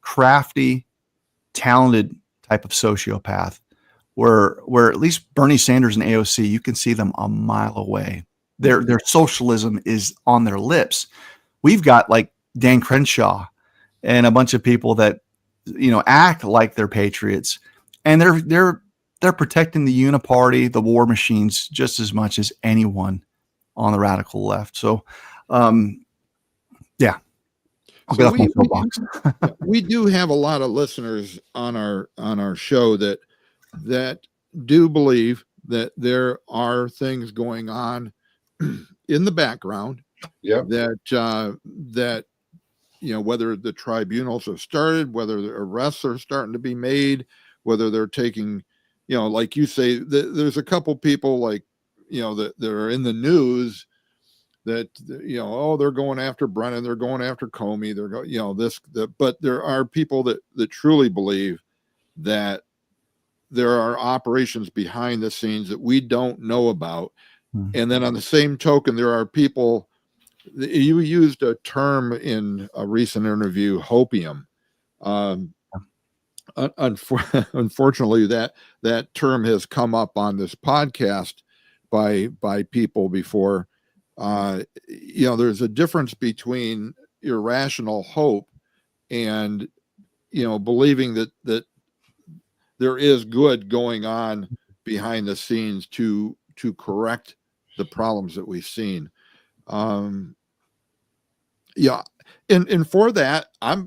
Speaker 3: crafty, talented type of sociopath, where at least Bernie Sanders and AOC, you can see them a mile away. Their socialism is on their lips. We've got like Dan Crenshaw and a bunch of people that, act like they're patriots, and they're protecting the uniparty, the war machines, just as much as anyone on the radical left. So, yeah.
Speaker 1: So we do have a lot of listeners on our show that do believe that there are things going on in the background.
Speaker 2: Yeah.
Speaker 1: That whether the tribunals have started, whether the arrests are starting to be made, whether they're taking, like you say, there's a couple people like, that are in the news that, they're going after Brennan, they're going after Comey, they're going, but there are people that truly believe that there are operations behind the scenes that we don't know about. And then on the same token, there are people, you used a term in a recent interview, hopium. Unfortunately, that term has come up on this podcast by people before. There's a difference between irrational hope and, believing that there is good going on behind the scenes to correct the problems that we've seen. And for that,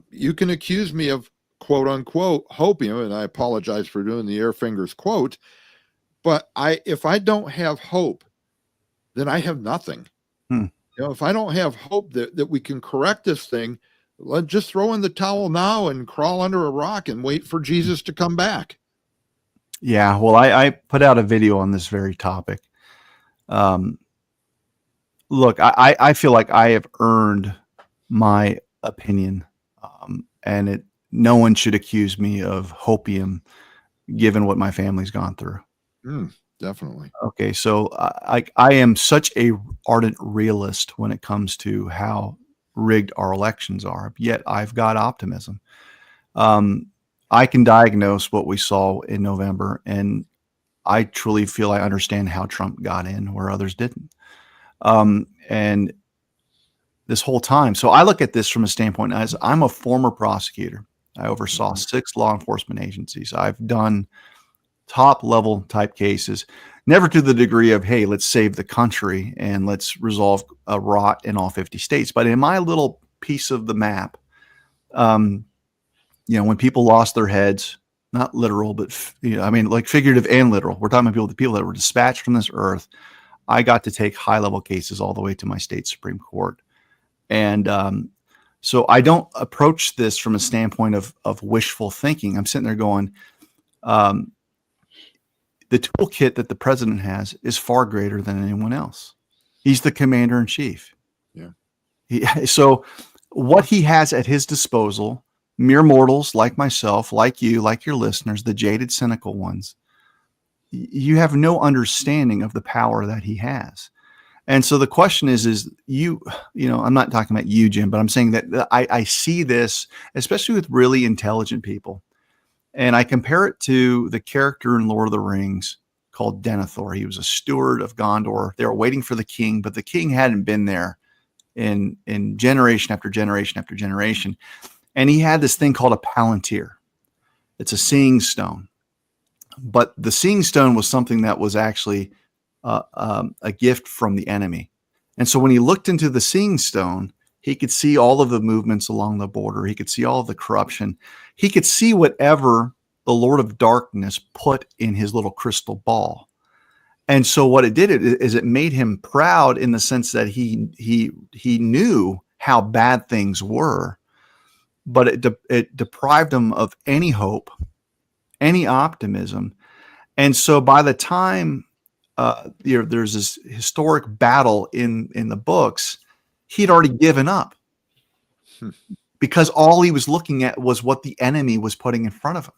Speaker 1: you can accuse me of quote unquote hopium, and I apologize for doing the air fingers quote, but if I don't have hope, then I have nothing. If I don't have hope that we can correct this thing, let's just throw in the towel now and crawl under a rock and wait for Jesus to come back.
Speaker 3: Yeah, well, I put out a video on this very topic. Look, I feel like I have earned my opinion, and no one should accuse me of hopium, given what my family's gone through.
Speaker 1: Definitely.
Speaker 3: Okay, so I am such a ardent realist when it comes to how rigged our elections are, yet I've got optimism. I can diagnose what we saw in November, and I truly feel I understand how Trump got in where others didn't. And this whole time, so I look at this from a standpoint as I'm a former prosecutor. I oversaw 6 law enforcement agencies. I've done top level type cases, never to the degree of, hey, let's save the country and let's resolve a rot in all 50 states. But in my little piece of the map, when people lost their heads, not literal, but like figurative and literal, we're talking about the people that were dispatched from this earth. I got to take high level cases all the way to my state Supreme Court. And so I don't approach this from a standpoint of wishful thinking. I'm sitting there going, the toolkit that the president has is far greater than anyone else. He's the commander in chief.
Speaker 1: Yeah.
Speaker 3: So what he has at his disposal, mere mortals like myself, like you, like your listeners, the jaded, cynical ones, you have no understanding of the power that he has. And so the question is you know, I'm not talking about you, Jim, but I'm saying that I see this, especially with really intelligent people. And I compare it to the character in Lord of the Rings called Denethor. He was a steward of Gondor. They were waiting for the king, but the king hadn't been there in generation after generation after generation. And he had this thing called a palantir. It's a seeing stone. But the seeing stone was something that was actually a gift from the enemy. And so when he looked into the seeing stone, he could see all of the movements along the border. He could see all of the corruption. He could see whatever the Lord of Darkness put in his little crystal ball. And so what it did is it made him proud in the sense that he knew how bad things were, but it deprived him of any hope, any optimism. And so by the time there's this historic battle in the books, he'd already given up because all he was looking at was what the enemy was putting in front of him.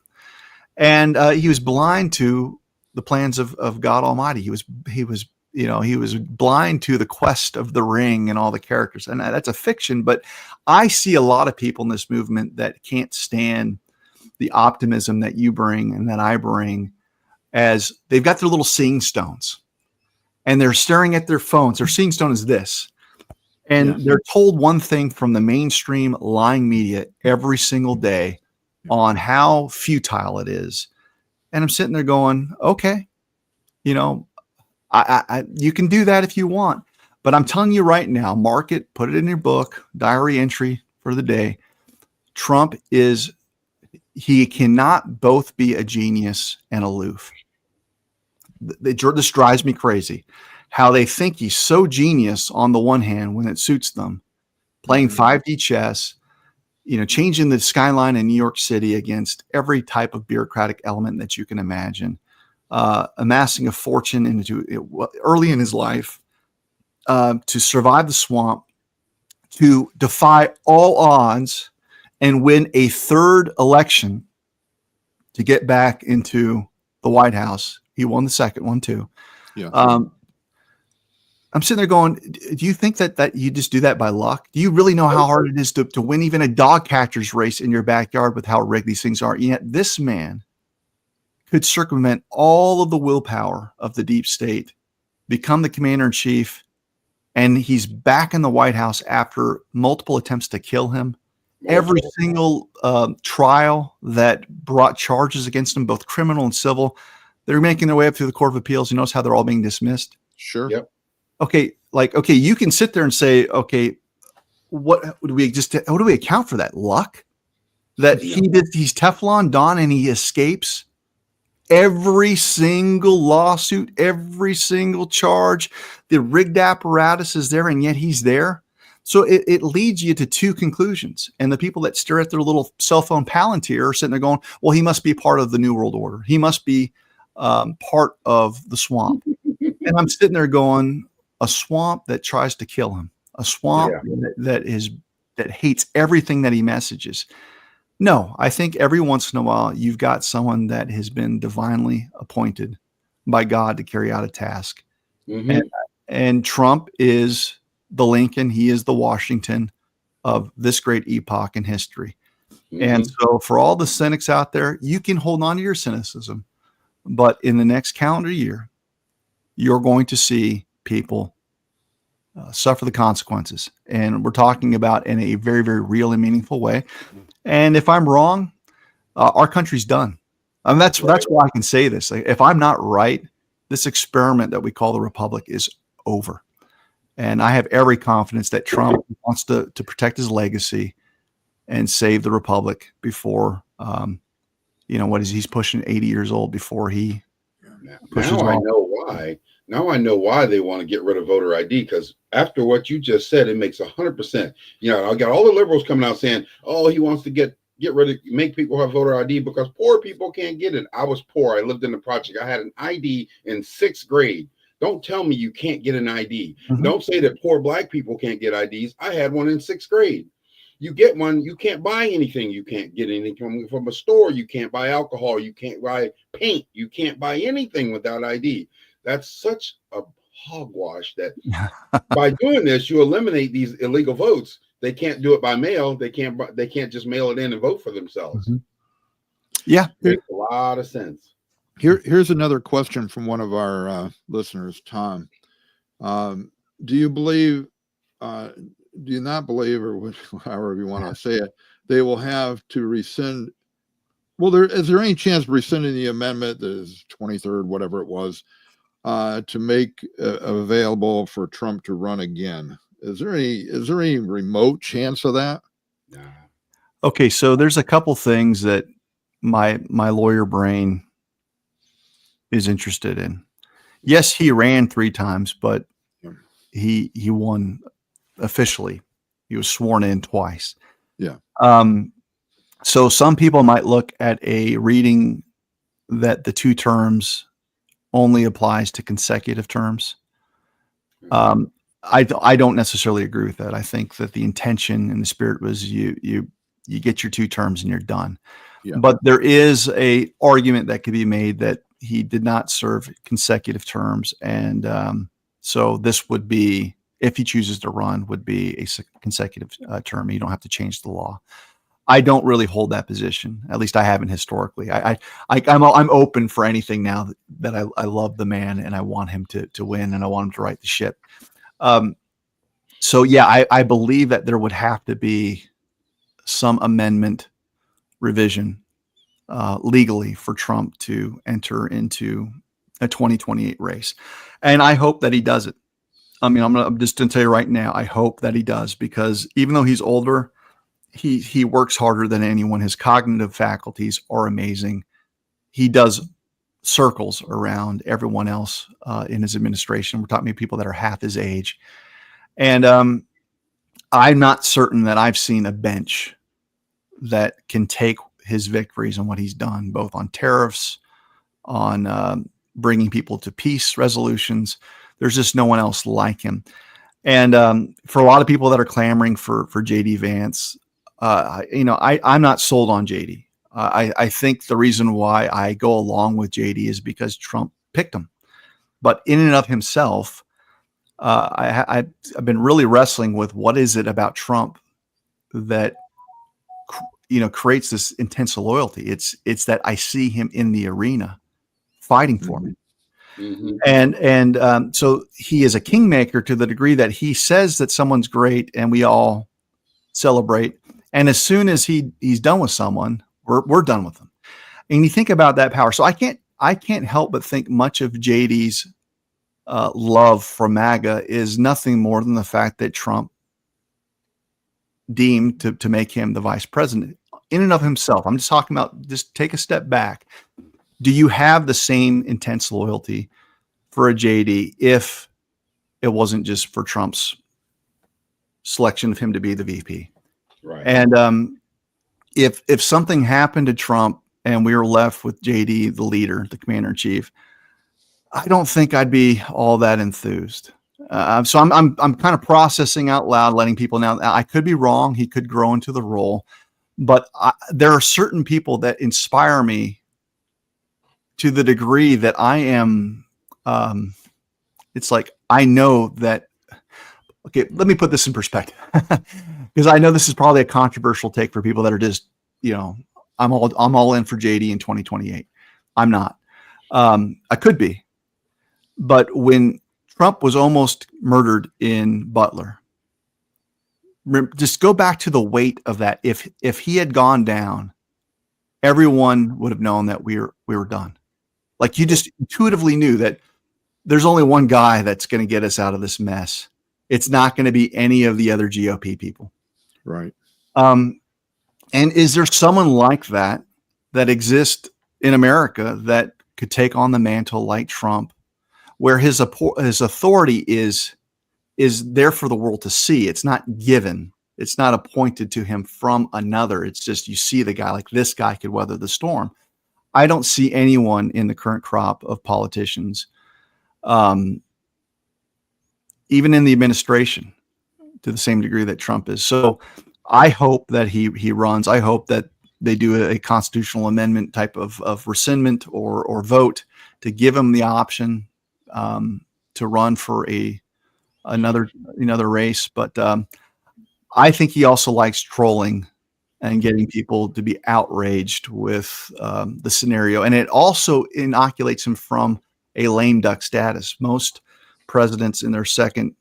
Speaker 3: And he was blind to the plans of God Almighty. He was blind to the quest of the ring and all the characters. And that's a fiction, but I see a lot of people in this movement that can't stand the optimism that you bring and that I bring, as they've got their little seeing stones and they're staring at their phones. Their seeing stone is this. And they're told one thing from the mainstream lying media every single day on how futile it is. And I'm sitting there going, okay, you know, you can do that if you want, but I'm telling you right now, mark it, put it in your book, diary entry for the day. Trump he cannot both be a genius and aloof. This drives me crazy. How they think he's so genius on the one hand when it suits them, playing 5D chess, you know, changing the skyline in New York City against every type of bureaucratic element that you can imagine, amassing a fortune early in his life, to survive the swamp, to defy all odds and win a third election to get back into the White House. He won the second one too.
Speaker 1: Yeah.
Speaker 3: I'm sitting there going, do you think that you just do that by luck? Do you really know how hard it is to win even a dog catcher's race in your backyard with how rigged these things are? Yet this man could circumvent all of the willpower of the deep state, become the commander in chief, and he's back in the White House after multiple attempts to kill him. Every single trial that brought charges against him, both criminal and civil, they're making their way up through the Court of Appeals. You notice how they're all being dismissed?
Speaker 1: Sure.
Speaker 2: Yep.
Speaker 3: Okay, you can sit there and say, okay, what do we account for that? Luck? That he's Teflon Don and he escapes every single lawsuit, every single charge, the rigged apparatus is there, and yet he's there. So it leads you to two conclusions. And the people that stare at their little cell phone Palantir are sitting there going, well, he must be part of the New World Order. He must be part of the swamp. And I'm sitting there going, a swamp that tries to kill him, a swamp that hates everything that he messages. No, I think every once in a while you've got someone that has been divinely appointed by God to carry out a task. Mm-hmm. And Trump is the Lincoln, he is the Washington of this great epoch in history. Mm-hmm. And so for all the cynics out there, you can hold on to your cynicism, but in the next calendar year, you're going to see people suffer the consequences. And we're talking about in a very, very real and meaningful way. And if I'm wrong, our country's done. And that's why I can say this. If I'm not right, this experiment that we call the Republic is over. And I have every confidence that Trump wants to protect his legacy and save the Republic before, he's pushing 80 years old before he pushes
Speaker 2: now
Speaker 3: off.
Speaker 2: I know why. Now I know why they want to get rid of voter ID, because after what you just said, it makes 100%. You know, I got all the liberals coming out saying, oh, he wants to get make people have voter ID because poor people can't get it. I was poor. I lived in the project. I had an ID in 6th grade. Don't tell me you can't get an ID.
Speaker 3: Mhm.
Speaker 2: Don't say that poor black people can't get IDs. I had one in 6th grade. You get one, you can't buy anything. You can't get anything from a store. You can't buy alcohol. You can't buy paint. You can't buy anything without ID. That's such a hogwash that by doing this, you eliminate these illegal votes. They can't do it by mail. They can't just mail it in and vote for themselves.
Speaker 3: Mhm. Yeah.
Speaker 2: Makes a lot of sense.
Speaker 1: Here's another question from one of our listeners, Tom. Do you not believe, or however you want to say it, they will have to rescind? Well, is there any chance of rescinding the amendment that is 23rd, whatever it was, to make available for Trump to run again? Is there any remote chance of that?
Speaker 2: Nah.
Speaker 3: Okay, so there's a couple things that my lawyer brain is interested in. Yes, he ran 3 times, but he won officially. He was sworn in twice.
Speaker 1: Yeah.
Speaker 3: So some people might look at a reading that the 2 terms only applies to consecutive terms. I don't necessarily agree with that. I think that the intention and the spirit was you get your 2 terms and you're done.
Speaker 1: Yeah.
Speaker 3: But there is a argument that could be made that he did not serve consecutive terms, and so this would be, if he chooses to run, would be a consecutive term. You don't have to change the law. I don't really hold that position. At least I haven't historically. I'm open for anything now that I love the man and I want him to win and I want him to right the ship. So yeah, I believe that there would have to be some amendment revision legally for Trump to enter into a 2028 race. And I hope that he does it. I mean, I'm just going to tell you right now, I hope that he does, because even though he's older, he works harder than anyone. His cognitive faculties are amazing. He does circles around everyone else in his administration. We're talking about people that are half his age. And I'm not certain that I've seen a bench that can take his victories and what he's done, both on tariffs, on bringing people to peace resolutions. There's just no one else like him. And for a lot of people that are clamoring for JD Vance, I'm not sold on JD. I think the reason why I go along with JD is because Trump picked him. But in and of himself, I've been really wrestling with what is it about Trump that creates this intense loyalty. It's that I see him in the arena fighting for me.
Speaker 2: Mm-hmm.
Speaker 3: And so he is a kingmaker to the degree that he says that someone's great and we all celebrate. And as soon as he's done with someone, we're done with them. And you think about that power. So I can't help but think much of JD's love for MAGA is nothing more than the fact that Trump deemed to make him the vice president in and of himself. I'm just talking about, just take a step back. Do you have the same intense loyalty for a JD if it wasn't just for Trump's selection of him to be the VP?
Speaker 2: Right.
Speaker 3: And if something happened to Trump and we were left with JD, the leader, the commander in chief, I don't think I'd be all that enthused. So I'm kind of processing out loud, letting people know. I could be wrong. He could grow into the role, but there are certain people that inspire me to the degree that I am. It's like, I know that. Okay, let me put this in perspective, because I know this is probably a controversial take for people that are just, I'm all in for JD in 2028. I'm not. I could be, but when Trump was almost murdered in Butler, just go back to the weight of that. If he had gone down, everyone would have known that we were done. Like, you just intuitively knew that there's only one guy that's going to get us out of this mess. It's not going to be any of the other GOP people.
Speaker 1: Right.
Speaker 3: And is there someone like that exists in America that could take on the mantle like Trump, where his authority is there for the world to see? It's not given. It's not appointed to him from another. It's just you see the guy, like this guy could weather the storm. I don't see anyone in the current crop of politicians, even in the administration, to the same degree that Trump is. So I hope that he runs. I hope that they do a constitutional amendment type of rescindment or vote to give him the option to run for another race. But I think he also likes trolling and getting people to be outraged with the scenario. And it also inoculates him from a lame duck status. Most presidents in their second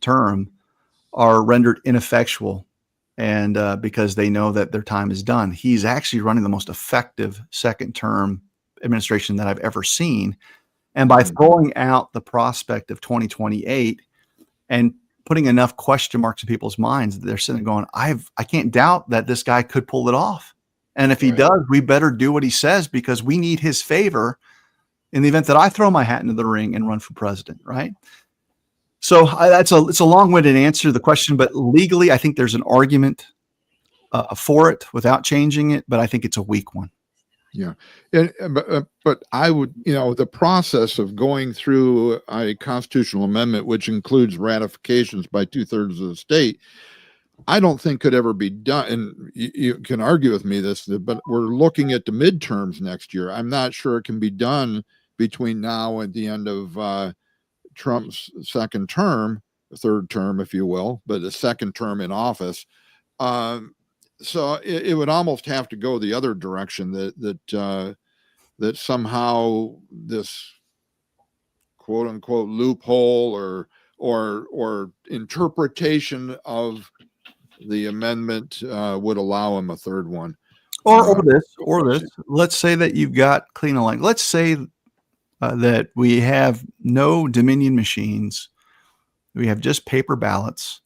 Speaker 3: term are rendered ineffectual, and because they know that their time is done. He's actually running the most effective second term administration that I've ever seen. And by throwing out the prospect of 2028 and putting enough question marks in people's minds, they're sitting there going, I can't doubt that this guy could pull it off. And if he does, we better do what he says, because we need his favor in the event that I throw my hat into the ring and run for president, right? So it's a long-winded answer to the question, but legally, I think there's an argument for it without changing it, but I think it's a weak one.
Speaker 1: Yeah. But I would, the process of going through a constitutional amendment, which includes ratifications by 2/3 of the state, I don't think could ever be done. And you can argue with me this, but we're looking at the midterms next year. I'm not sure it can be done between now and the end of Trump's second term, third term, if you will, but the second term in office. So it would almost have to go the other direction, that somehow this quote unquote loophole or interpretation of the amendment would allow him a third one.
Speaker 3: Or this. Let's say that you've got clean election. Let's say that we have no Dominion machines. We have just paper ballots.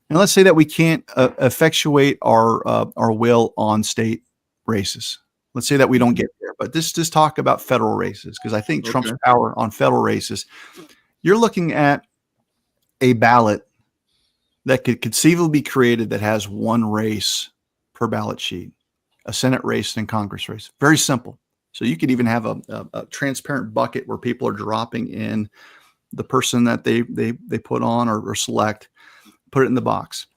Speaker 3: And let's say that we can't effectuate our will on state races. Let's say that we don't get there, but just talk about federal races, because I think Trump's power on federal races, you're looking at a ballot that could conceivably be created that has one race per ballot sheet, a Senate race and Congress race. Very simple. So you could even have a transparent bucket where people are dropping in the person that they put on or select, put it in the box.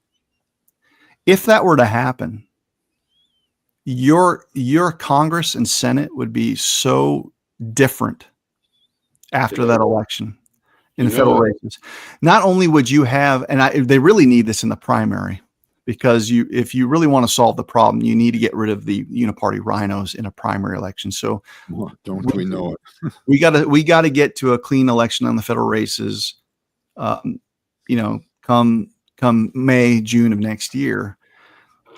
Speaker 3: If that were to happen, your Congress and Senate would be so different after that election in the federal races. Not only would you have, and they really need this in the primary, because if you really want to solve the problem, you need to get rid of the uniparty rhinos in a primary election. So
Speaker 1: don't we know it?
Speaker 3: we got to get to a clean election on the federal races, come May, June of next year.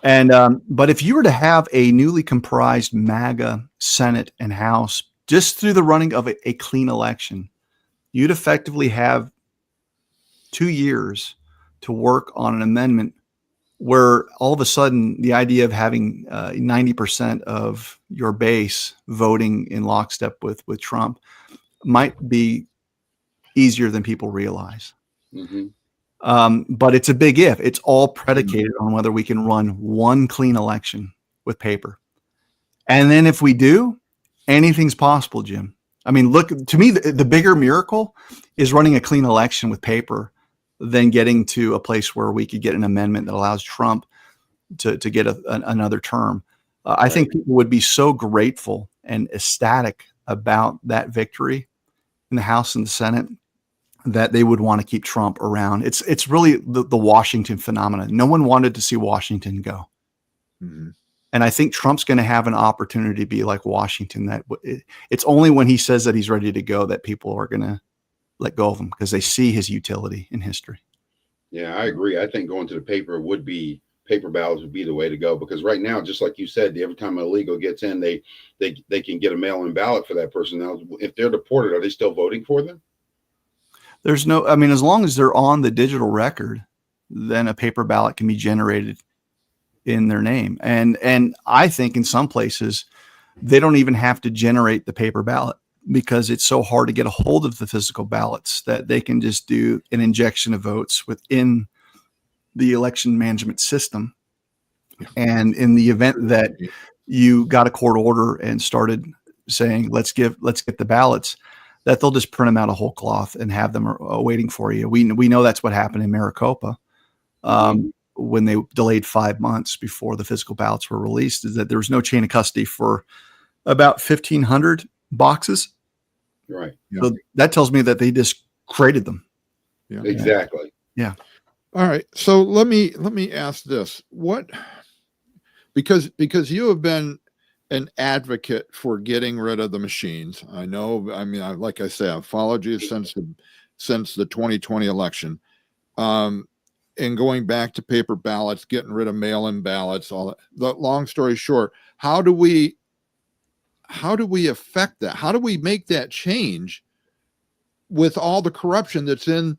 Speaker 3: And but if you were to have a newly comprised MAGA Senate and House just through the running of a clean election, you'd effectively have 2 years to work on an amendment where all of a sudden the idea of having 90% of your base voting in lockstep with Trump might be easier than people realize.
Speaker 2: Mm-hmm.
Speaker 3: But it's a big if. It's all predicated on whether we can run one clean election with paper. And then if we do, anything's possible, Jim. I mean, look, to me, the bigger miracle is running a clean election with paper than getting to a place where we could get an amendment that allows Trump to get another term. I think people would be so grateful and ecstatic about that victory in the House and the Senate that they would want to keep Trump around. It's really the Washington phenomenon. No one wanted to see Washington go.
Speaker 1: Mm-hmm.
Speaker 3: And I think Trump's going to have an opportunity to be like Washington. That it's only when he says that he's ready to go that people are going to let go of him, because they see his utility in history.
Speaker 2: Yeah, I agree. I think going to the paper ballots would be the way to go, because right now, just like you said, every time an illegal gets in, they can get a mail-in ballot for that person. Now, if they're deported, are they still voting for them?
Speaker 3: There's no, I mean, as long as they're on the digital record, then a paper ballot can be generated in their name. And I think in some places, they don't even have to generate the paper ballot, because it's so hard to get a hold of the physical ballots that they can just do an injection of votes within the election management system. And in the event that you got a court order and started saying, let's get the ballots, that they'll just print them out of whole cloth and have them waiting for you. We know that's what happened in Maricopa when they delayed 5 months before the physical ballots were released, is that there was no chain of custody for about 1,500 boxes.
Speaker 2: Right.
Speaker 3: So that tells me that they just created them.
Speaker 1: Yeah.
Speaker 2: Exactly.
Speaker 3: Yeah.
Speaker 1: All right. So let me ask this. Because you have been an advocate for getting rid of the machines. I know, I mean, like I say, I've followed you since the 2020 election. And going back to paper ballots, getting rid of mail-in ballots, all that. The long story short, how do we affect that? How do we make that change with all the corruption that's in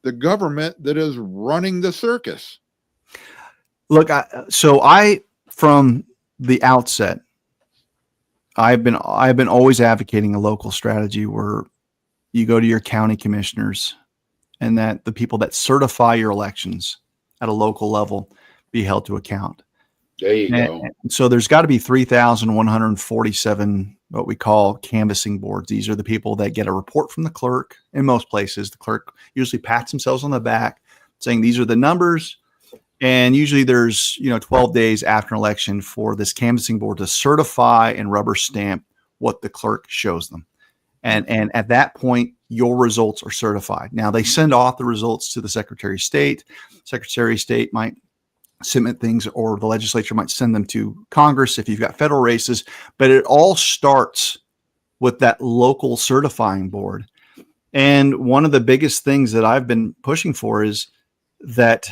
Speaker 1: the government that is running the circus?
Speaker 3: Look, from the outset, I've been always advocating a local strategy where you go to your county commissioners and that the people that certify your elections at a local level be held to account.
Speaker 2: There you go.
Speaker 3: So there's got to be 3,147 what we call canvassing boards. These are the people that get a report from the clerk. In most places, the clerk usually pats themselves on the back saying these are the numbers. And usually there's 12 days after an election for this canvassing board to certify and rubber stamp what the clerk shows them. And at that point, your results are certified. Now they send off the results to the Secretary of State. Secretary of State might submit things, or the legislature might send them to Congress if you've got federal races. But it all starts with that local certifying board. And one of the biggest things that I've been pushing for is that,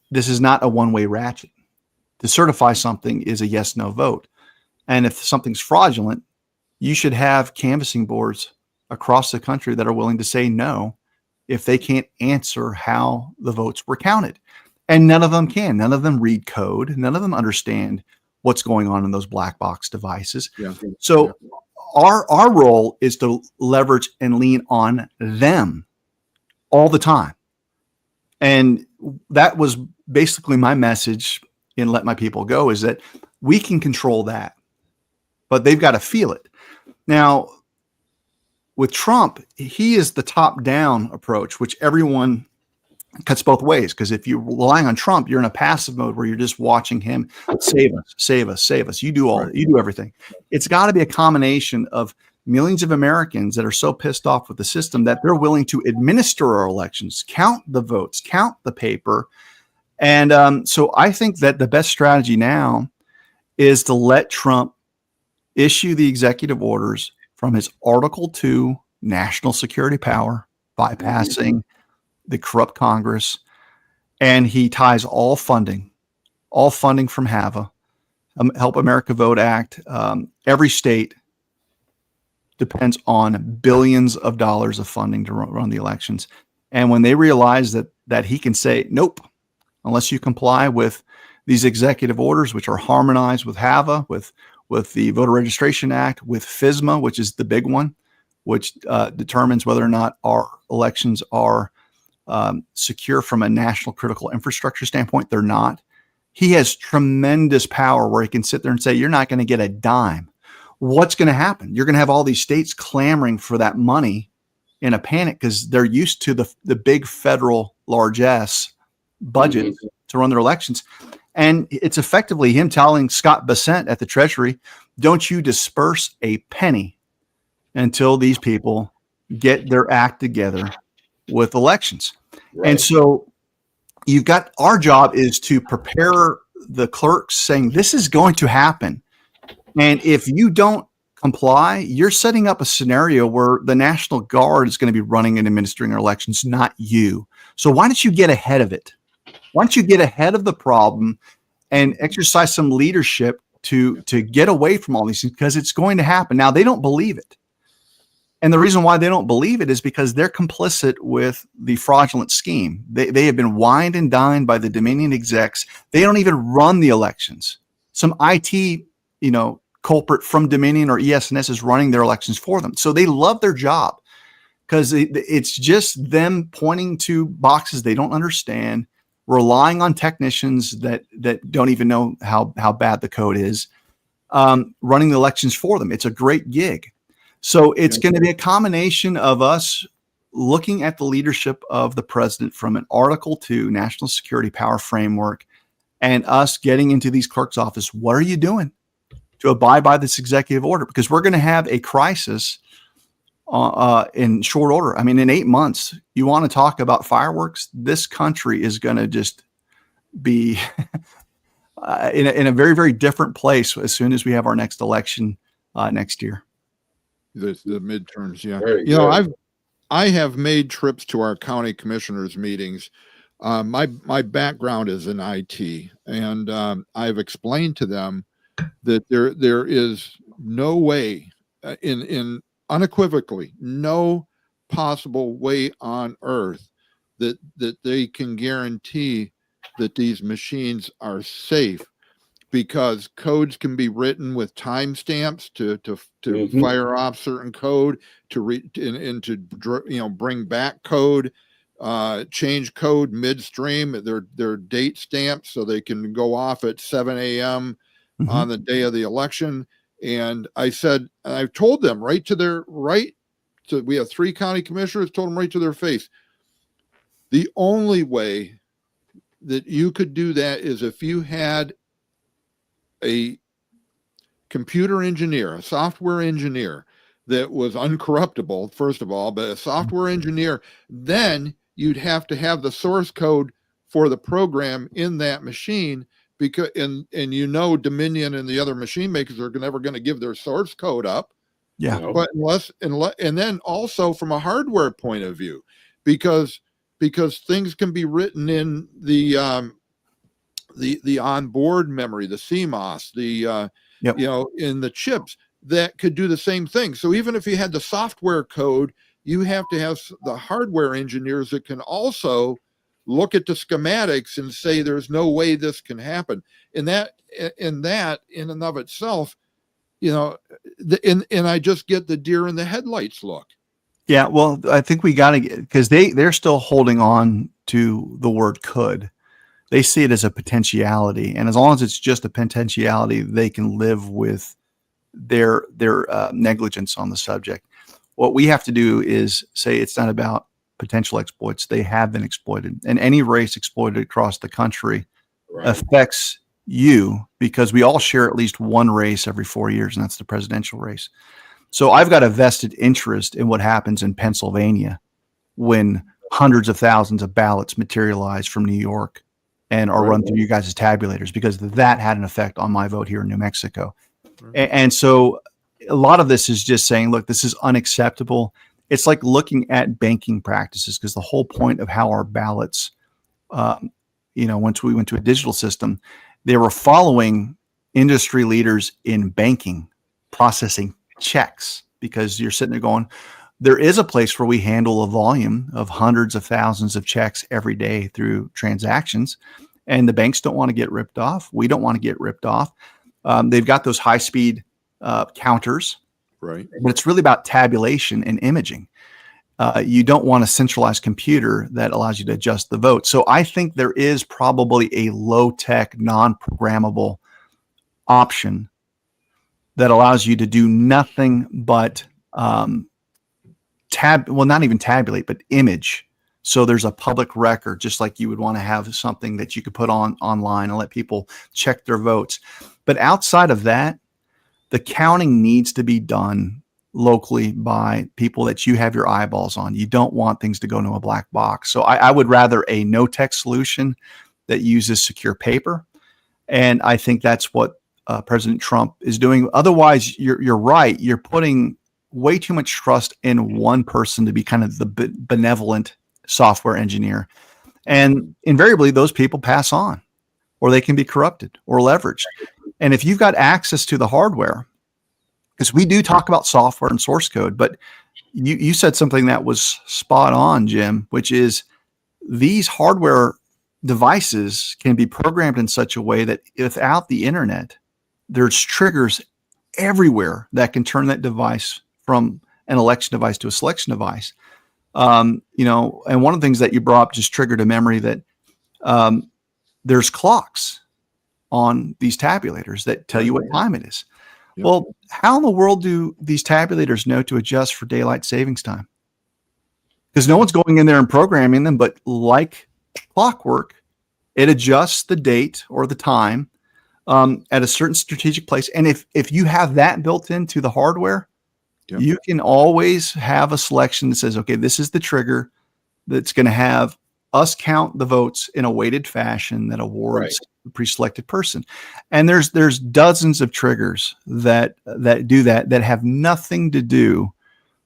Speaker 3: this is not a one-way ratchet. To certify something is a yes/no vote. And if something's fraudulent, you should have canvassing boards across the country that are willing to say no if they can't answer how the votes were counted. And none of them can. None of them read code. None of them understand what's going on in those black box devices.
Speaker 1: Yeah.
Speaker 3: So our role is to leverage and lean on them all the time. And that was basically my message in Let My People Go, is that we can control that, but they've got to feel it. Now, with Trump, he is the top-down approach, which everyone cuts both ways. Because if you're relying on Trump, you're in a passive mode where you're just watching him save us, save us, save us. You do everything. It's got to be a combination of millions of Americans that are so pissed off with the system that they're willing to administer our elections, count the votes, count the paper. And so I think that the best strategy now is to let Trump issue the executive orders from his Article 2 national security power, bypassing the corrupt Congress. And he ties all funding from HAVA, Help America Vote Act. Every state depends on billions of dollars of funding to run the elections. And when they realize that he can say, nope, unless you comply with these executive orders, which are harmonized with HAVA, with the Voter Registration Act, with FSMA, which is the big one, which determines whether or not our elections are secure from a national critical infrastructure standpoint. They're not. He has tremendous power where he can sit there and say, you're not going to get a dime. What's going to happen? You're going to have all these states clamoring for that money in a panic because they're used to the big federal largesse budget to run their elections. And it's effectively him telling Scott Bessent at the Treasury, don't you disperse a penny until these people get their act together with elections. Right. And so you've got, our job is to prepare the clerks saying this is going to happen. And if you don't comply, you're setting up a scenario where the National Guard is going to be running and administering our elections, not you. So why don't you get ahead of it? Why don't you get ahead of the problem and exercise some leadership to get away from all these things? Because it's going to happen. Now, they don't believe it. And the reason why they don't believe it is because they're complicit with the fraudulent scheme. They have been wined and dined by the Dominion execs. They don't even run the elections. Some IT, culprit from Dominion or ES&S is running their elections for them. So they love their job. because it's just them pointing to boxes they don't understand, relying on technicians that don't even know how bad the code is, running the elections for them. It's a great gig. So it's going to be a combination of us looking at the leadership of the president from an Article 2 national security power framework, and us getting into these clerks' office. What are you doing to abide by this executive order? Because we're going to have a crisis in short order. I mean, in 8 months, you want to talk about fireworks? This country is going to just be in a very, very different place as soon as we have our next election next year.
Speaker 1: The midterms, yeah.
Speaker 2: Very
Speaker 1: You know,
Speaker 2: good.
Speaker 1: I have made trips to our county commissioners meetings. My background is in IT, and I've explained to them that there is no way, in unequivocally, no possible way on earth that they can guarantee that these machines are safe, because codes can be written with timestamps to
Speaker 2: Mhm.
Speaker 1: fire off certain code, to bring back code, change code midstream. They're date stamped so they can go off at 7 a.m.
Speaker 3: Mhm.
Speaker 1: on the day of the election. And I've told them right to their right. So we have 3 county commissioners, told them right to their face, the only way that you could do that is if you had a computer engineer, a software engineer that was uncorruptible, first of all, but a software engineer, then you'd have to have the source code for the program in that machine, because and Dominion and the other machine makers are never going to give their source code up.
Speaker 3: Yeah.
Speaker 2: No.
Speaker 1: But and then also from a hardware point of view, because things can be written in the onboard memory, the CMOS,
Speaker 3: Yep.
Speaker 1: in the chips that could do the same thing. So even if you had the software code, you have to have the hardware engineers that can also look at the schematics and say there's no way this can happen. And that in and of itself, and I just get the deer in the headlights look.
Speaker 3: Yeah, well, I think we got to get, because they're still holding on to the word could. They see it as a potentiality, and as long as it's just a potentiality, they can live with their negligence on the subject. What we have to do is say it's not about potential exploits. They have been exploited, and any race exploited across the country
Speaker 2: Right.
Speaker 3: affects you, because we all share at least one race every 4 years, and that's the presidential race. So I've got a vested interest in what happens in Pennsylvania when hundreds of thousands of ballots materialize from New York and are run through you guys' tabulators, because that had an effect on my vote here in New Mexico. And so a lot of this is just saying, look, this is unacceptable. It's like looking at banking practices, because the whole point of how our ballots, once we went to a digital system, they were following industry leaders in banking, processing checks, because you're sitting there going, there is a place where we handle a volume of hundreds of thousands of checks every day through transactions, and the banks don't want to get ripped off. We don't want to get ripped off. They've got those high-speed counters,
Speaker 1: Right.
Speaker 3: but it's really about tabulation and imaging. You don't want a centralized computer that allows you to adjust the vote. So I think there is probably a low-tech, non-programmable option that allows you to do nothing but not even tabulate, but image. So there's a public record, just like you would want to have something that you could put online and let people check their votes. But outside of that, the counting needs to be done locally by people that you have your eyeballs on. You don't want things to go into a black box. So I would rather a no-tech solution that uses secure paper. And I think that's what President Trump is doing. Otherwise, you're right. You're putting way too much trust in one person to be kind of the benevolent software engineer. And invariably, those people pass on, or they can be corrupted or leveraged. And if you've got access to the hardware, because we do talk about software and source code, but you said something that was spot on, Jim, which is these hardware devices can be programmed in such a way that without the internet, there's triggers everywhere that can turn that device from an election device to a selection device. You know, and one of the things that you brought up just triggered a memory that there's clocks on these tabulators that tell you what time it is.
Speaker 1: Yep.
Speaker 3: Well, how in the world do these tabulators know to adjust for daylight savings time? Because no one's going in there and programming them, but like clockwork, it adjusts the date or the time at a certain strategic place. And if you have that built into the hardware,
Speaker 1: Yep.
Speaker 3: you can always have a selection that says, okay, this is the trigger that's going to have us count the votes in a weighted fashion that awards a pre-selected person. And there's dozens of triggers that do that have nothing to do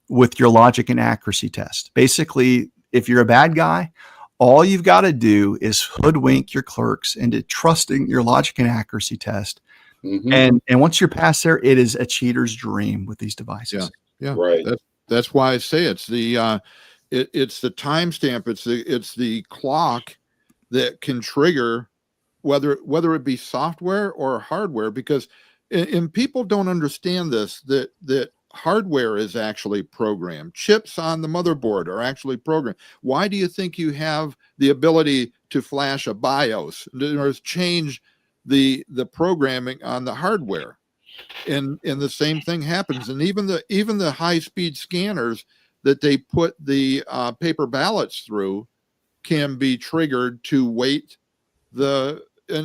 Speaker 3: with your logic and accuracy test. Basically, if you're a bad guy, all you've got to do is hoodwink your clerks into trusting your logic and accuracy test.
Speaker 2: Mm-hmm.
Speaker 3: And once you're past there, it is a cheater's dream with these devices.
Speaker 1: Yeah.
Speaker 2: Right.
Speaker 1: That's why I say it's the it's the timestamp. It's the clock that can trigger whether it be software or hardware, because and people don't understand this, that hardware is actually programmed. Chips on the motherboard are actually programmed. Why do you think you have the ability to flash a BIOS or change the programming on the hardware? And the same thing happens. And even the high-speed scanners that they put the paper ballots through can be triggered to weight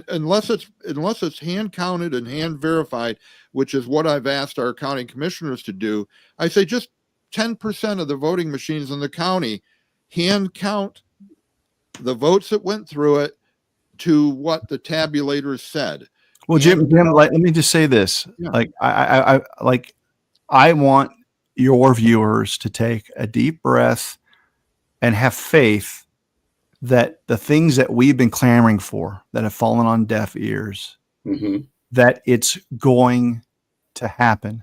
Speaker 1: unless it's hand counted and hand verified, which is what I've asked our county commissioners to do. I say just 10% of the voting machines in the county hand count the votes that went through it to what the tabulators said.
Speaker 3: Well, Jim, let me just say this.
Speaker 1: Yeah.
Speaker 3: Like I want your viewers to take a deep breath and have faith that the things that we've been clamoring for that have fallen on deaf ears,
Speaker 2: Mm-hmm.
Speaker 3: that it's going to happen.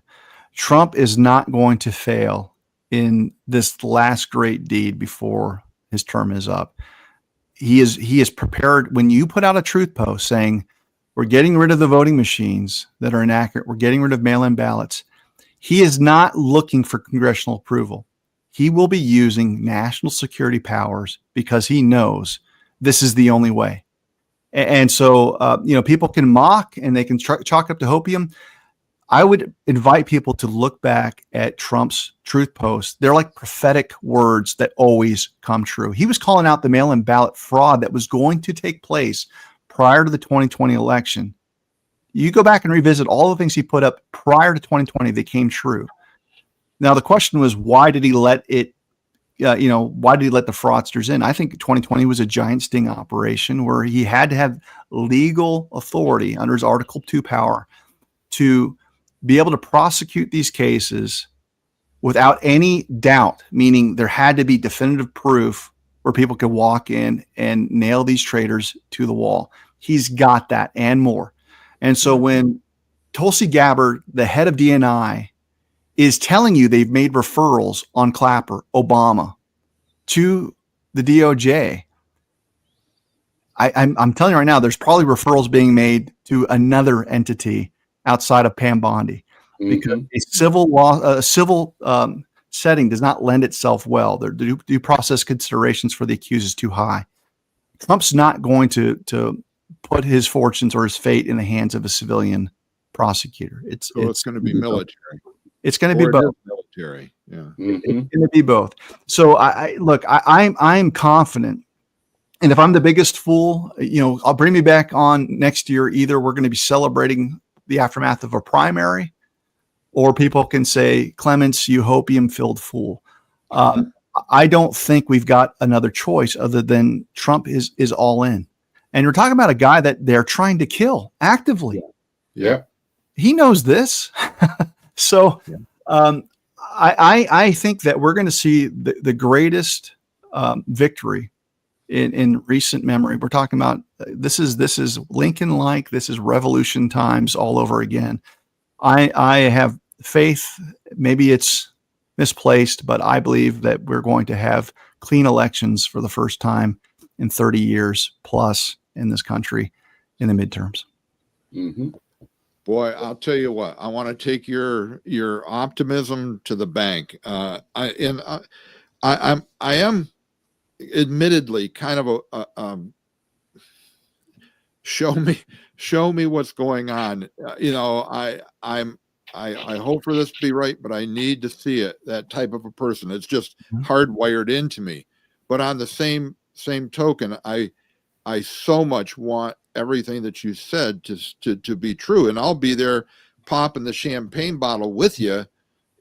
Speaker 3: Trump is not going to fail in this last great deed before his term is up. He is prepared. When you put out a truth post saying we're getting rid of the voting machines that are inaccurate, we're getting rid of mail-in ballots, he is not looking for congressional approval. He will be using national security powers because he knows this is the only way. And so, people can mock and they can chalk up to hopium. I would invite people to look back at Trump's truth posts. They're like prophetic words that always come true. He was calling out the mail-in ballot fraud that was going to take place prior to the 2020 election. You go back and revisit all the things he put up prior to 2020 that came true. Now, the question was, why did he let it, why did he let the fraudsters in? I think 2020 was a giant sting operation where he had to have legal authority under his Article 2 power to be able to prosecute these cases without any doubt, meaning there had to be definitive proof where people could walk in and nail these traitors to the wall. He's got that and more. And so when Tulsi Gabbard, the head of DNI, is telling you they've made referrals on Clapper, Obama, to the DOJ, I'm telling you right now, there's probably referrals being made to another entity outside of Pam Bondi, because a civil law, civil setting does not lend itself well. The due process considerations for the accused is too high. Trump's not going to put his fortunes or his fate in the hands of a civilian prosecutor. It's
Speaker 1: going to be military.
Speaker 3: It's going to be both.
Speaker 1: Military. Yeah.
Speaker 2: Mm-hmm.
Speaker 3: It's going to be both. So I'm confident. And if I'm the biggest fool, I'll bring me back on next year. Either we're going to be celebrating the aftermath of a primary, or people can say, Clements, you hopium-filled fool. I don't think we've got another choice other than Trump is all in. And we're talking about a guy that they're trying to kill actively.
Speaker 2: Yeah.
Speaker 3: He knows this. So I think that we're going to see the greatest victory in recent memory. We're talking about this is Lincoln-like. This is revolution times all over again. I have faith. Maybe it's misplaced, but I believe that we're going to have clean elections for the first time in 30 years plus in this country in the midterms.
Speaker 2: Mm-hmm.
Speaker 1: Boy, I'll tell you what, I want to take your optimism to the bank. I I am admittedly kind of show me what's going on. I hope for this to be right, but I need to see it. That type of a person. It's just hardwired into me. But on the same token, I so much want everything that you said to be true, and I'll be there popping the champagne bottle with you,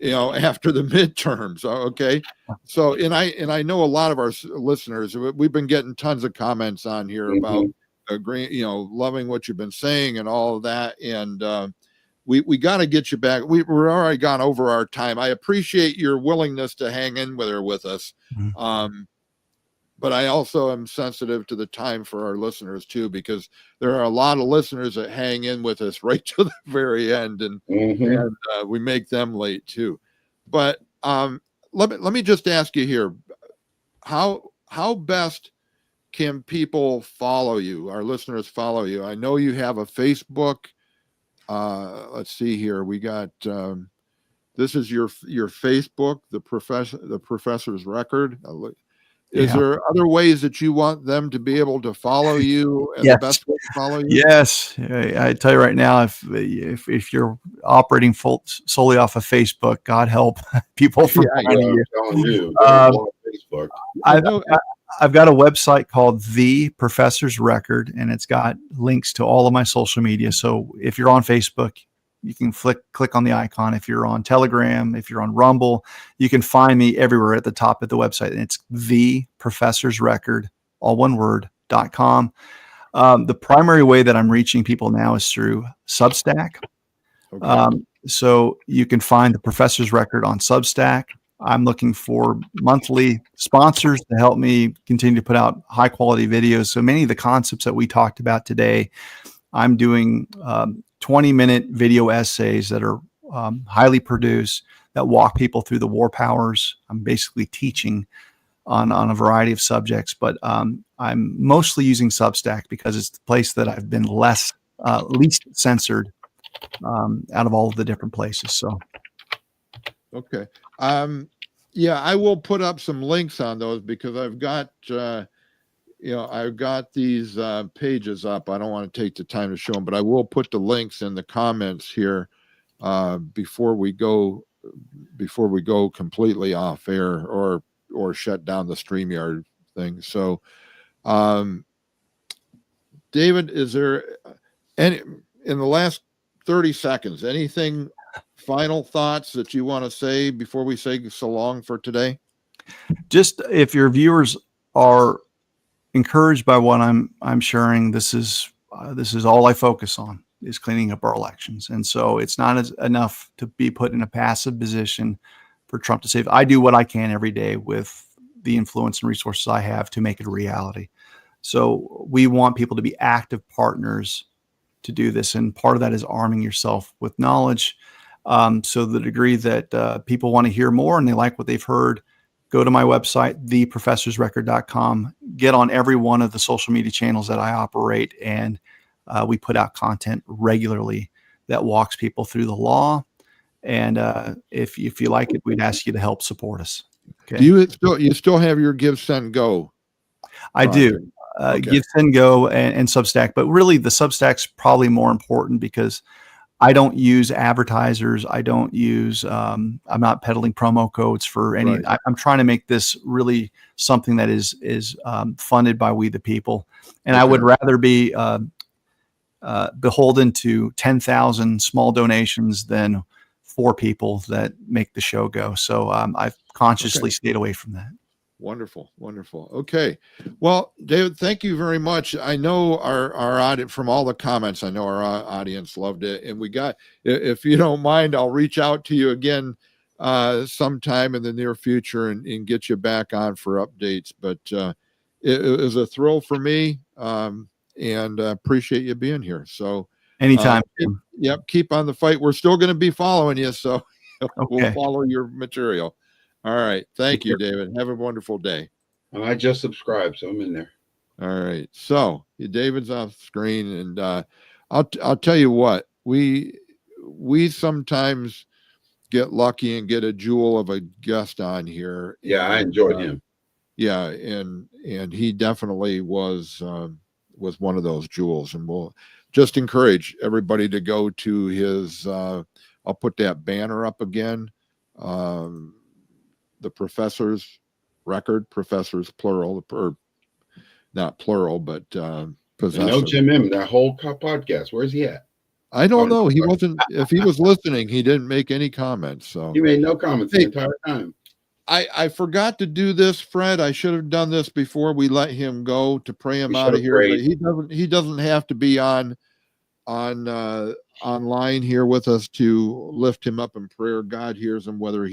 Speaker 1: after the midterms. Okay. So, and I know a lot of our listeners, we've been getting tons of comments on here about agreeing, loving what you've been saying and all of that. And, we got to get you back. We're already gone over our time. I appreciate your willingness to hang in with us. But I also am sensitive to the time for our listeners too, because there are a lot of listeners that hang in with us right to the very end, and we make them late too. But let me just ask you here, how best can people follow you? Our listeners follow you. I know you have a Facebook. Let's see here. We got this is your Facebook, the professor's record. Is there other ways that you want them to be able to follow you, and the best way to follow you?
Speaker 3: Yes. I tell you right now, if you're operating solely off of Facebook, God help people from finding you.
Speaker 2: I'm telling you, Facebook.
Speaker 3: I've got a website called The Professor's Record, and it's got links to all of my social media. So if you're on Facebook, you can click on the icon. If you're on Telegram, if you're on Rumble, you can find me everywhere at the top of the website. And it's The Professor's Record, all one word, .com. The primary way that I'm reaching people now is through Substack. Okay. So you can find The Professor's Record on Substack. I'm looking for monthly sponsors to help me continue to put out high quality videos. So many of the concepts that we talked about today, I'm doing 20-minute video essays that are highly produced, that walk people through the war powers. I'm basically teaching on a variety of subjects, but I'm mostly using Substack because it's the place that I've been least censored out of all of the different places. So,
Speaker 1: okay. Yeah, I will put up some links on those because I've got I've got these pages up. I don't want to take the time to show them, but I will put the links in the comments here before we go completely off air or shut down the StreamYard thing. So, David, is there any, in the last 30 seconds, anything final thoughts that you want to say before we say so long for today?
Speaker 3: Just if your viewers are encouraged by what I'm sharing, this is all I focus on, is cleaning up our elections. And so it's not enough to be put in a passive position for Trump to save. I do what I can every day with the influence and resources I have to make it a reality. So we want people to be active partners to do this. And part of that is arming yourself with knowledge. So the degree that people want to hear more and they like what they've heard, go to my website, theprofessorsrecord.com, get on every one of the social media channels that I operate, and we put out content regularly that walks people through the law. And if you like it, we'd ask you to help support us. Okay.
Speaker 1: Do you still have your Give, Send, Go?
Speaker 3: I do. Okay. Give, Send, Go and Substack, but really the Substack's probably more important because I don't use advertisers. I don't use, I'm not peddling promo codes for any, right. I'm trying to make this really something that is funded by we the people. And I would rather be beholden to 10,000 small donations than 4 people that make the show go. So I've consciously stayed away from that.
Speaker 1: Wonderful. Wonderful. Okay. Well, David, thank you very much. I know our audience, from all the comments, I know our audience loved it. And if you don't mind, I'll reach out to you again sometime in the near future and get you back on for updates. But it was a thrill for me, and appreciate you being here. So
Speaker 3: anytime.
Speaker 1: Keep on the fight. We're still going to be following you. So we'll follow your material. All right. Thank you, David. Have a wonderful day.
Speaker 2: And I just subscribed, so I'm in there.
Speaker 1: All right. So David's off screen, and I'll tell you what, we sometimes get lucky and get a jewel of a guest on here.
Speaker 2: Yeah, I
Speaker 1: And,
Speaker 2: enjoyed him.
Speaker 1: Yeah, and he definitely was one of those jewels, and we'll just encourage everybody to go to his. I'll put that banner up again. The professor's record, professors plural, or not plural, but
Speaker 2: And
Speaker 1: possessor.
Speaker 2: no Jim M. That whole podcast. Where's he at?
Speaker 1: I don't know. He wasn't. If he was listening, he didn't make any comments. So
Speaker 2: He made no comments the entire time.
Speaker 1: I forgot to do this, Fred. I should have done this before we let him go to pray him
Speaker 2: You
Speaker 1: out
Speaker 2: should
Speaker 1: of
Speaker 2: have
Speaker 1: here. But
Speaker 2: prayed.
Speaker 1: he doesn't have to be on online here with us to lift him up in prayer. God hears him whether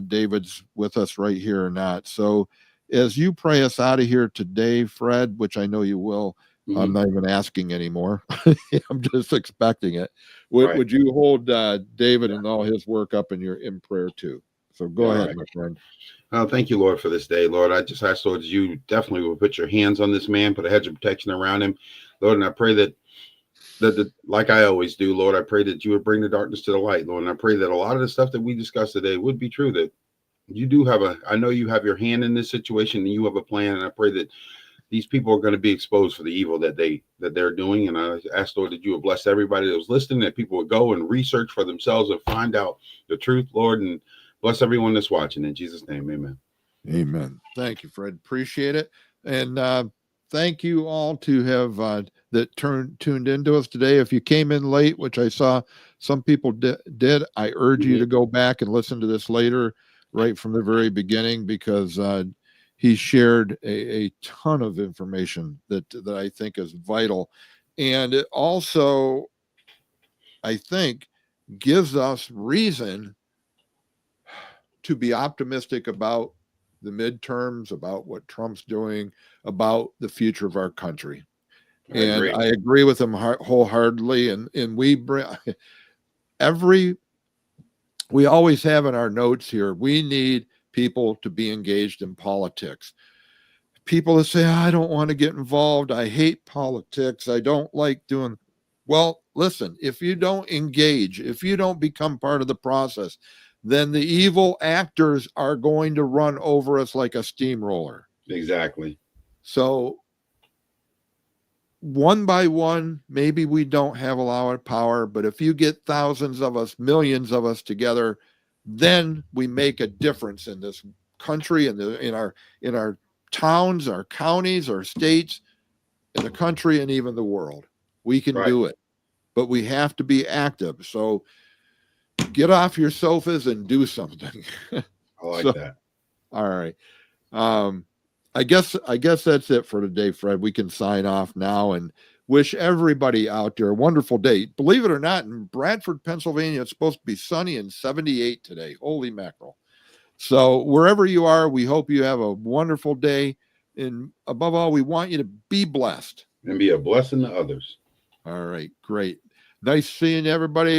Speaker 1: David's with us right here or not. So as you pray us out of here today, Fred, which I know you will, I'm not even asking anymore. I'm just expecting it. Would you hold David and all his work up in prayer too? So go ahead, my friend.
Speaker 2: Thank you, Lord, for this day, Lord. I just ask, Lord, you definitely will put your hands on this man, put a hedge of protection around him, Lord. And I pray that like I always do, Lord, I pray that you would bring the darkness to the light, Lord. And I pray that a lot of the stuff that we discussed today would be true, that you do have I know you have your hand in this situation and you have a plan. And I pray that these people are going to be exposed for the evil that they're doing. And I ask, Lord, that you would bless everybody that was listening, that people would go and research for themselves and find out the truth, Lord, and bless everyone that's watching. In Jesus' name, amen.
Speaker 1: Amen. Thank you, Fred. Appreciate it. And thank you all to have that tuned into us today. If you came in late, which I saw some people did, I urge you to go back and listen to this later, right from the very beginning, because he shared a ton of information that I think is vital. And it also, I think, gives us reason to be optimistic about the midterms, about what Trump's doing, about the future of our country. I agree with him wholeheartedly. And we bring we always have in our notes here, we need people to be engaged in politics. People that say, I don't want to get involved. I hate politics. I don't like doing. Well, listen, if you don't engage, if you don't become part of the process, then the evil actors are going to run over us like a steamroller.
Speaker 2: Exactly.
Speaker 1: So one by one, maybe we don't have a lot of power, but if you get thousands of us, millions of us together, then we make a difference in this country, in our towns, our counties, our states, in the country, and even the world. We can do it, but we have to be active. So get off your sofas and do something.
Speaker 2: I like that.
Speaker 1: All right. I guess that's it for today, Fred. We can sign off now and wish everybody out there a wonderful day. Believe it or not, in Bradford, Pennsylvania, it's supposed to be sunny and 78 today. Holy mackerel. So wherever you are, we hope you have a wonderful day. And above all, we want you to be blessed.
Speaker 2: And be a blessing to others.
Speaker 1: All right, great. Nice seeing everybody.